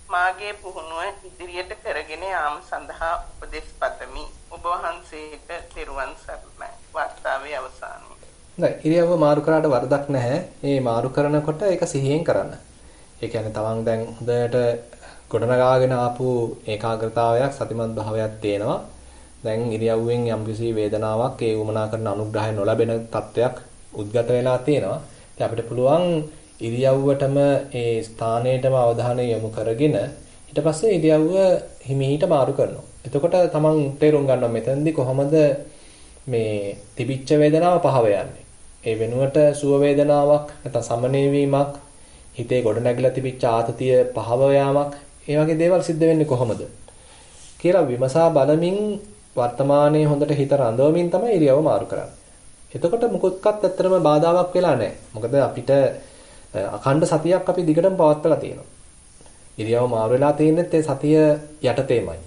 මාගේ පුහුණුව ඉදිරියට කරගෙන යාම සඳහා උපදෙස් පතමි. ඔබ වහන්සේට තෙරුවන් සරණයි. වාර්තාවේ අවසානය.
නෑ ඉරියව්ව මාරු කරාට වරදක් නැහැ. මේ මාරු කරනකොට ඒක සිහියෙන් කරන්න. ඒ කියන්නේ තමන් දැන් හොඳට ගොඩනගාගෙන ආපු ඒකාග්‍රතාවයක් සතිමත් භාවයක් තියෙනවා. දැන් ඉරියව්වෙන් යම්කිසි වේදනාවක් ඒ වමනා කරන අනුග්‍රහය නොලැබෙන තත්වයක් උද්ගත වෙලා තියෙනවා. ඉතින් අපිට පුළුවන් ඉරියව්වටම ඒ ස්ථානයටම අවධානය යොමු කරගෙන ඊට පස්සේ ඉරියව්ව හිමීට මාරු කරනවා. එතකොට තමන් තේරුම් ගන්නවා මෙතනදී කොහොමද මේ තිබිච්ච වේදනාව පහව යන්නේ. ඒ වෙනුවට සුව වේදනාවක් නැත්නම් සමනය වීමක්, හිතේ ගොඩ නැගිලා තිබිච්ච ආතතිය පහව යාමක්, ඒ වගේ දේවල් සිද්ධ වෙන්නේ කොහොමද කියලා විමසා බලමින් වර්තමානයේ හොඳට හිත රඳවමින් තමයි ඉරියව්ව මාරු කරන්නේ. එතකොට මොකොත්කත් ඇත්තටම බාධාවක් වෙලා නැහැ. මොකද අපිට අඛණ්ඩ සතියක් අපි දිගටම පවත්වලා තියෙනවා. ඉරියව්ව මාරු වෙලා තියෙනෙත් ඒ සතිය යටතේමයි.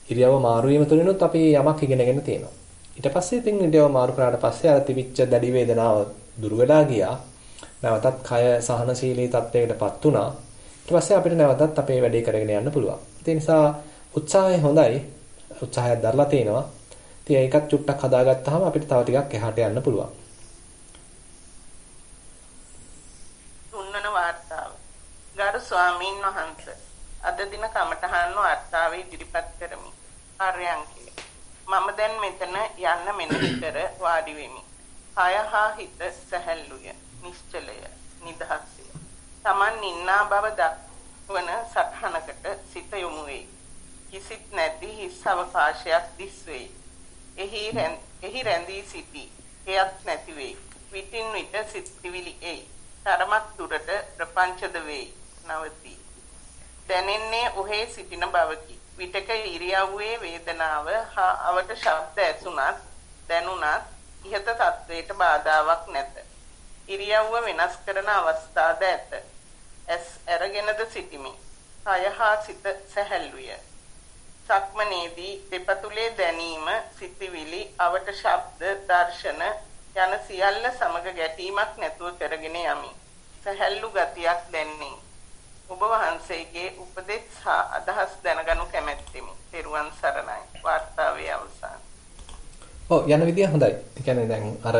ඉරියව්ව මාරු වීම තුළිනුත් අපි යමක් ඉගෙනගෙන තියෙනවා. ඊට පස්සේ ඉතින් ඉරියව්ව මාරු කරාට පස්සේ අර තිබිච්ච දැඩි වේදනාව දුර වෙලා ගියා. නැවතත් කය සහනශීලී තත්යකටපත් වුණා. ඊට පස්සේ අපිට නැවතත් අපේ වැඩේ කරගෙන යන්න පුළුවන්. ඒ නිසා උත්සාහය හොඳයි. උත්සාහයක් දරලා තිනවා. ඉතින් ඒකත් චුට්ටක් හදාගත්තාම අපිට තව ටිකක් එහාට යන්න පුළුවන්.
තුන්වන වාර්තාව. ගරු ස්වාමීන් වහන්සේ අද දින කමඨහන් වාර්තාවේ ඉදිරිපත් කරමි. ආර්යංකේ මම දැන් මෙතන යන්න මෙනෙහි කර වාඩි වෙමි. කය හා හිත සැහැල්ලුය, නිශ්චලය, නිදහස්ය. Taman ඉන්නා බව දක්වන සටහනකට සිත යොමු වෙයි. කිසිත් නැති හිස් අවකාශයක් දිස් වෙයි. එහි රැඳී සිටි. එයත් නැති වෙයි. විටින් විට සිත්විලි එයි. තරමක් දුරට ප්‍රපංචද වෙයි. නවති. දැනෙන්නේ ඔහේ සිටින බවකි. විටක ඉරියව්වේ වේදනාව හා අවට ශබ්ද ඇසුණත් දැනුණත් ඉහත තත්වයට බාධාවක් නැත. ඉරියව්ව වෙනස් කරන අවස්ථාද ඇත. අරගෙනද සිටිමි. කය හා සිත සැහැල්ලුය. සක්මනේදී දෙපතුලේ දැනීම, සිතිවිලි, අවට ශබ්ද, දර්ශන යන සියල්ල සමග ගැටීමක් නැතුව කරගෙන යමි. සැහැල්ලු ගතියක් දැනේ. ඔබ වහන්සේගේ උපදෙස් හා අදහස් දැනගනු කැමැත්තෙමි. ත්වන් සරණයි. වාර්තාවේ අවසන්.
ඔව් යන විදිය හොඳයි. ඒ කියන්නේ දැන් අර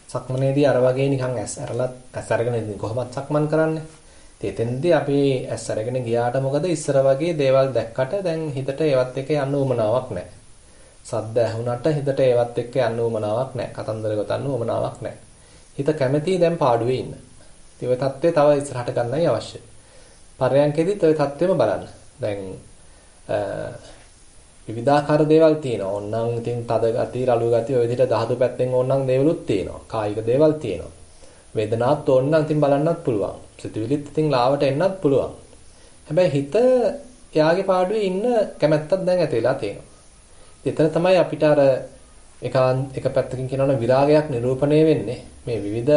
සක්මනේදී අර වගේ නිකන් ඇස් අරගෙන ඉතින් කොහොමද සක්මන් කරන්නේ? එතෙන්දී අපි ඇස් අරගෙන ගියාට මොකද ඉස්සර වගේ දේවල් දැක්කට දැන් හිතට ඒවත් එක්ක යන්න උවමනාවක් නැහැ. සද්ද ඇහුණාට හිතට ඒවත් එක්ක යන්න උවමනාවක් නැහැ. කතන්දර ගොතන්න උවමනාවක් නැහැ. හිත කැමැති දැන් පාඩුවේ ඉන්න. ඉතින් ඔය தත්ත්වය තව ඉස්සරහට ගන්නයි අවශ්‍ය. පරයන්කෙදිත් ඔය தත්ත්වෙම බලන්න. දැන් විවිධාකාර දේවල් තියෙනවා. ඕනනම් ඉතින් තද ගති, රළු ගති ඔය විදිහට ධාතු පැත්තෙන් ඕනනම් දේවලුත් තියෙනවා. කායික දේවල් තියෙනවා. වේදනාවත් ඕනනම් ඉතින් බලන්නත් පුළුවන්. සිතුවිලිත් ඉතින් ලාවට එන්නත් පුළුවන්. හැබැයි හිත එයාගේ පාඩුවේ ඉන්න කැමැත්තක් දැන් ඇති වෙලා තියෙනවා. එතන තමයි අපිට අර එක පැත්තකින් කියනවනේ විරාගයක් නිරූපණය වෙන්නේ. මේ විවිධ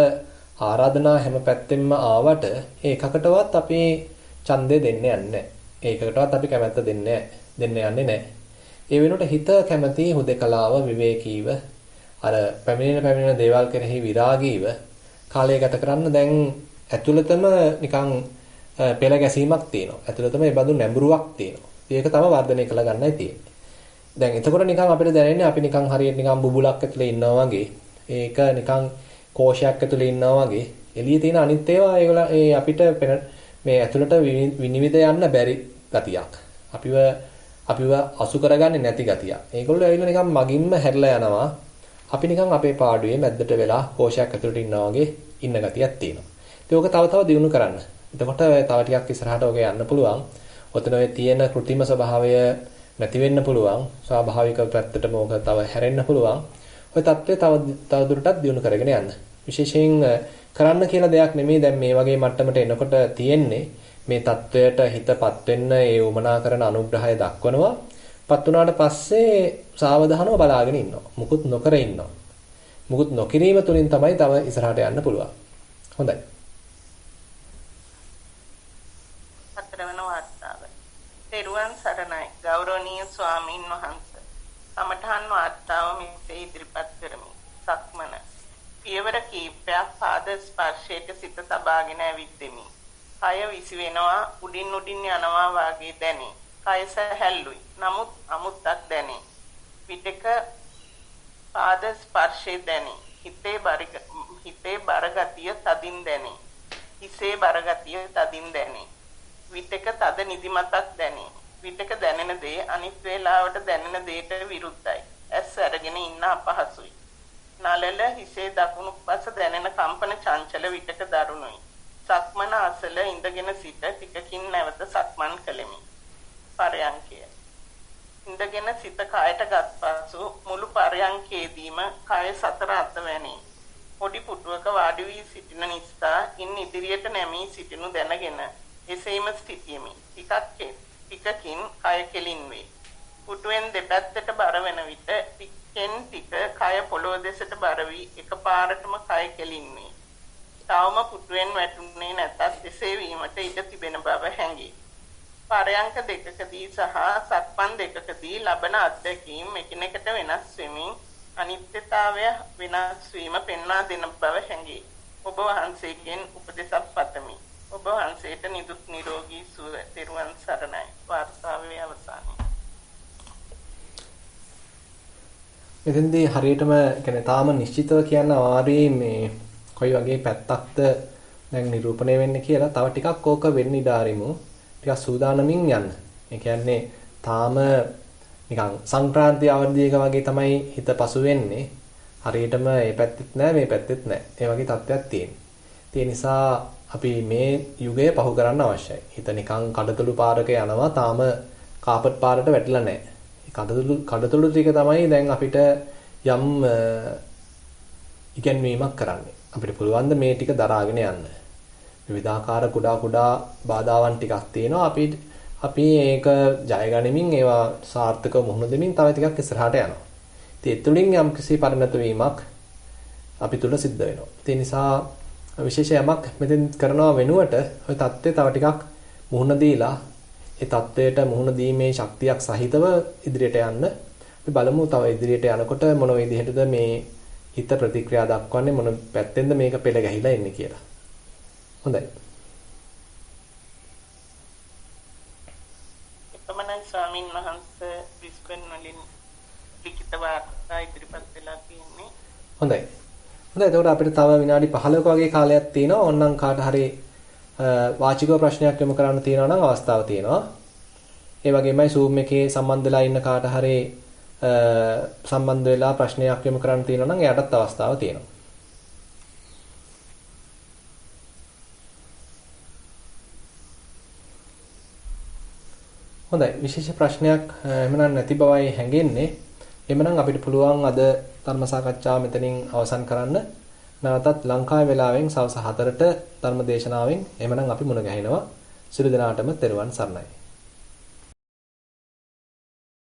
ආරාධනා හැම පැත්තෙන්ම ආවට ඒකකටවත් අපි ඡන්දය දෙන්නේ නැහැ. ඒකකටවත් අපි කැමැත්ත දෙන්නේ යන්නේ නැහැ. ඒ වෙනුවට හිත කැමැති හුදකලාව විවේකීව අර පැමිණෙන දේවල් කෙරෙහි විරාගීව කාලය ගත කරන්න දැන් ඇතුළතම නිකන් පෙළ ගැසීමක් තියෙනවා. ඇතුළතම ඒ බඳු නැඹුරුවක් තියෙනවා. ඒක තම වර්ධනය කළ ගන්නයි තියෙන්නේ. දැන් එතකොට නිකන් අපිට දැනෙන්නේ අපි නිකන් හරියට නිකන් බුබුලක් ඇතුලේ ඉන්නවා වගේ. ඒක නිකන් කෝෂයක් ඇතුලේ ඉන්නවා වගේ. එළියේ තියෙන අනිත් ඒවා ඒ අපිට මේ ඇතුළට විනිවිද යන්න බැරි ගතියක්. අපිව අසු කරගන්නේ නැති ගතියක්. ඒගොල්ලෝ ඇවිල්ලා නිකන් මගින්ම හැරිලා යනවා. අපි නිකන් අපේ පාඩුවේ මැද්දට වෙලා කෝෂයක් ඇතුළට ඉන්නවා වගේ ඉන්න ගතියක් තියෙනවා. ඒක තව දියුණු කරන්න. එතකොට තව ටිකක් ඉස්සරහට ඔගේ යන්න පුළුවන්. ඔතන ඔය තියෙන કૃතිම ස්වභාවය නැති වෙන්න පුළුවන්. ස්වාභාවික පැත්තටම ඔක තව හැරෙන්න පුළුවන්. ඔය தත්ත්වය තව දුරටත් දියුණු කරගෙන යන්න. විශේෂයෙන් කරන්න කියලා දෙයක් නෙමෙයි දැන් මේ වගේ මට්ටමට එනකොට තියෙන්නේ මේ தත්ත්වයට හිතපත් වෙන්න ඒ උමනා කරන අනුග්‍රහය දක්වනවා. පත් වුණාට පස්සේ සාවධානව බලාගෙන ඉන්නවා. මුකුත් නොකර ඉන්නවා. මුකුත් නොකිරීම තුලින් තමයි තව ඉස්සරහට යන්න පුළුවන්. හොඳයි.
හතරවන වාර්තාව. ත්වන් සරණයි ගෞරවනීය ස්වාමීන් වහන්සේ. කමඨහන් වාර්තාව මෙසේ ඉදිරිපත් කරමි. සක්මන. පියවර කීපයක් පාද ස්පර්ශයට සිත තබාගෙන ඇවිද්දෙමි. කය විසි වෙනවා උඩින් යනවා වාගේ දැනේ. කය සැහැල්ලුයි. නමුත් අමුත්තක් දැනේ. විටක පාද ස්පර්ශය දැනේ. හිතේ බරගතිය තදින් දැනේ. හිසේ බරගතිය තදින් දැනේ. විටක තද නිදිමතක් දැනේ. විටක දැනෙන දේ අනිත් වේලාවට දැනෙන දේට විරුද්ධයි. ඇස් අරගෙන ඉන්න අපහසුයි. නළල හිසේ දකුණු පස දැනෙන කම්පන චංචල විටක දරුණුයි. සක්මන අසල ඉඳගෙන සිට ටිකකින් නැවත සක්මන් කළෙමි. පරයන්කය. ඉඳගෙන සිත කයට ගත් පසු මුළු පරයන්කේදීම කය සතර අතවැනි පොඩි පුටුවක වාඩි වී සිටින නිසා ඉන් ඉදිරියට නැමී සිටිනු දැනගෙන එසේම සිටියෙමි. ටිකකින් කය කෙලින් වේ. පුටුවෙන් දෙපැත්තට බර වෙන විට ටිකෙන් ටික කය පොළොව දෙසට බර වී එකපාරටම කය කෙලින් වේ. තවම පුටුවෙන් වැටුනේ නැතත් එසේ වීමට ඉඩ තිබෙන බව හැඟේ. පරයන්ක දෙකකදී සහ සක්මන් දෙකකදී ලබන අත්දැකීම් එකිනෙකට වෙනස් වෙමින් අනිත්‍යතාවය වෙනස් වීම පෙන්වා දෙන බව හැඟේ. ඔබ වහන්සේගෙන් උපදෙසක් පතමි. ඔබ වහන්සේට නිදුක් නිරෝගී සුව තෙරුවන් සරණයි. වාර්තාවේ අවසානය.
මෙතෙන්දී හරියටම කියන්නේ තාම නිශ්චිතව කියන්න අමාරුයි මේ කොයි වගේ පැත්තක්ද දැන් නිරූපණය වෙන්නේ කියලා. තව ටිකක් ඕක වෙන්න ඉඩ ආරිමු. ටිකක් සූදානමින් යන්න. ඒ කියන්නේ තාම නිකන් සංක්‍රාන්ති අවධියක වගේ තමයි හිත පසු වෙන්නේ. හරියටම මේ පැත්තෙත් නැහැ මේ පැත්තෙත් නැහැ. ඒ වගේ තත්ත්වයක් තියෙනවා. ඒ නිසා අපි මේ යුගය පහු කරන්න අවශ්‍යයි. හිත නිකන් කඩතොළු පාරක යනවා තාම කාපට් පාරට වැටිලා නැහැ. කඩතොළු ටික තමයි දැන් අපිට යම් ඉගැන්වීමක් කරන්නේ. අපිට පුළුවන් මේ ටික දරාගෙන යන්න. විවිධාකාර කුඩා බාධාවන් ටිකක් තියෙනවා. අපි ඒක ජය ගනිමින් ඒවා සාර්ථකව මුහුණ දෙමින් තව ටිකක් ඉස්සරහට යනවා. ඉතින් ඒ තුලින් යම් කිසි පරිණත වීමක් අපි තුල සිද්ධ වෙනවා. ඒ නිසා විශේෂ යමක් මෙතෙන් කරනවා වෙනුවට ওই தත්ත්වය තව ටිකක් මුහුණ දීලා ඒ தත්ත්වයට මුහුණ දීමේ ශක්තියක් සහිතව ඉදිරියට යන්න. අපි බලමු තව ඉදිරියට යනකොට මොන විදිහටද මේ හිත ප්‍රතික්‍රියා දක්වන්නේ මොන පැත්තෙන්ද මේක පෙළ ගැහිලා එන්නේ කියලා. හොඳයි.
එපමණයි ස්වාමීන් වහන්සේ බ්‍රිස්බන් වලින් ලිඛිත වාර්තා ඉදිරිපත් වෙලා තියෙන්නේ.
හොඳයි. එතකොට අපිට තව විනාඩි 15ක වගේ කාලයක් තියෙනවා. ඕනනම් කාට හරි වාචික ප්‍රශ්නයක් යොමු කරන්න තියෙනවා නම් අවස්ථාව තියෙනවා. ඒ වගේමයි Zoom එකේ සම්බන්ධ වෙලා ඉන්න කාට හරි සම්බන්ධ වෙලා ප්‍රශ්නයක් යොමු කරන්න තියෙනවා නම් එයාටත් අවස්ථාව තියෙනවා. හොඳයි විශේෂ ප්‍රශ්නයක් එහෙමනම් නැති බවයි හැඟෙන්නේ. එහෙමනම් අපිට පුළුවන් අද ධර්ම සාකච්ඡාව මෙතනින් අවසන් කරන්න. නැවතත් ලංකාවේ වෙලාවෙන් සවස් 4ට ධර්ම දේශනාවෙන් එහෙමනම් අපි මුණ ගැහෙනවා. සියලු දෙනාටම තෙරුවන් සරණයි.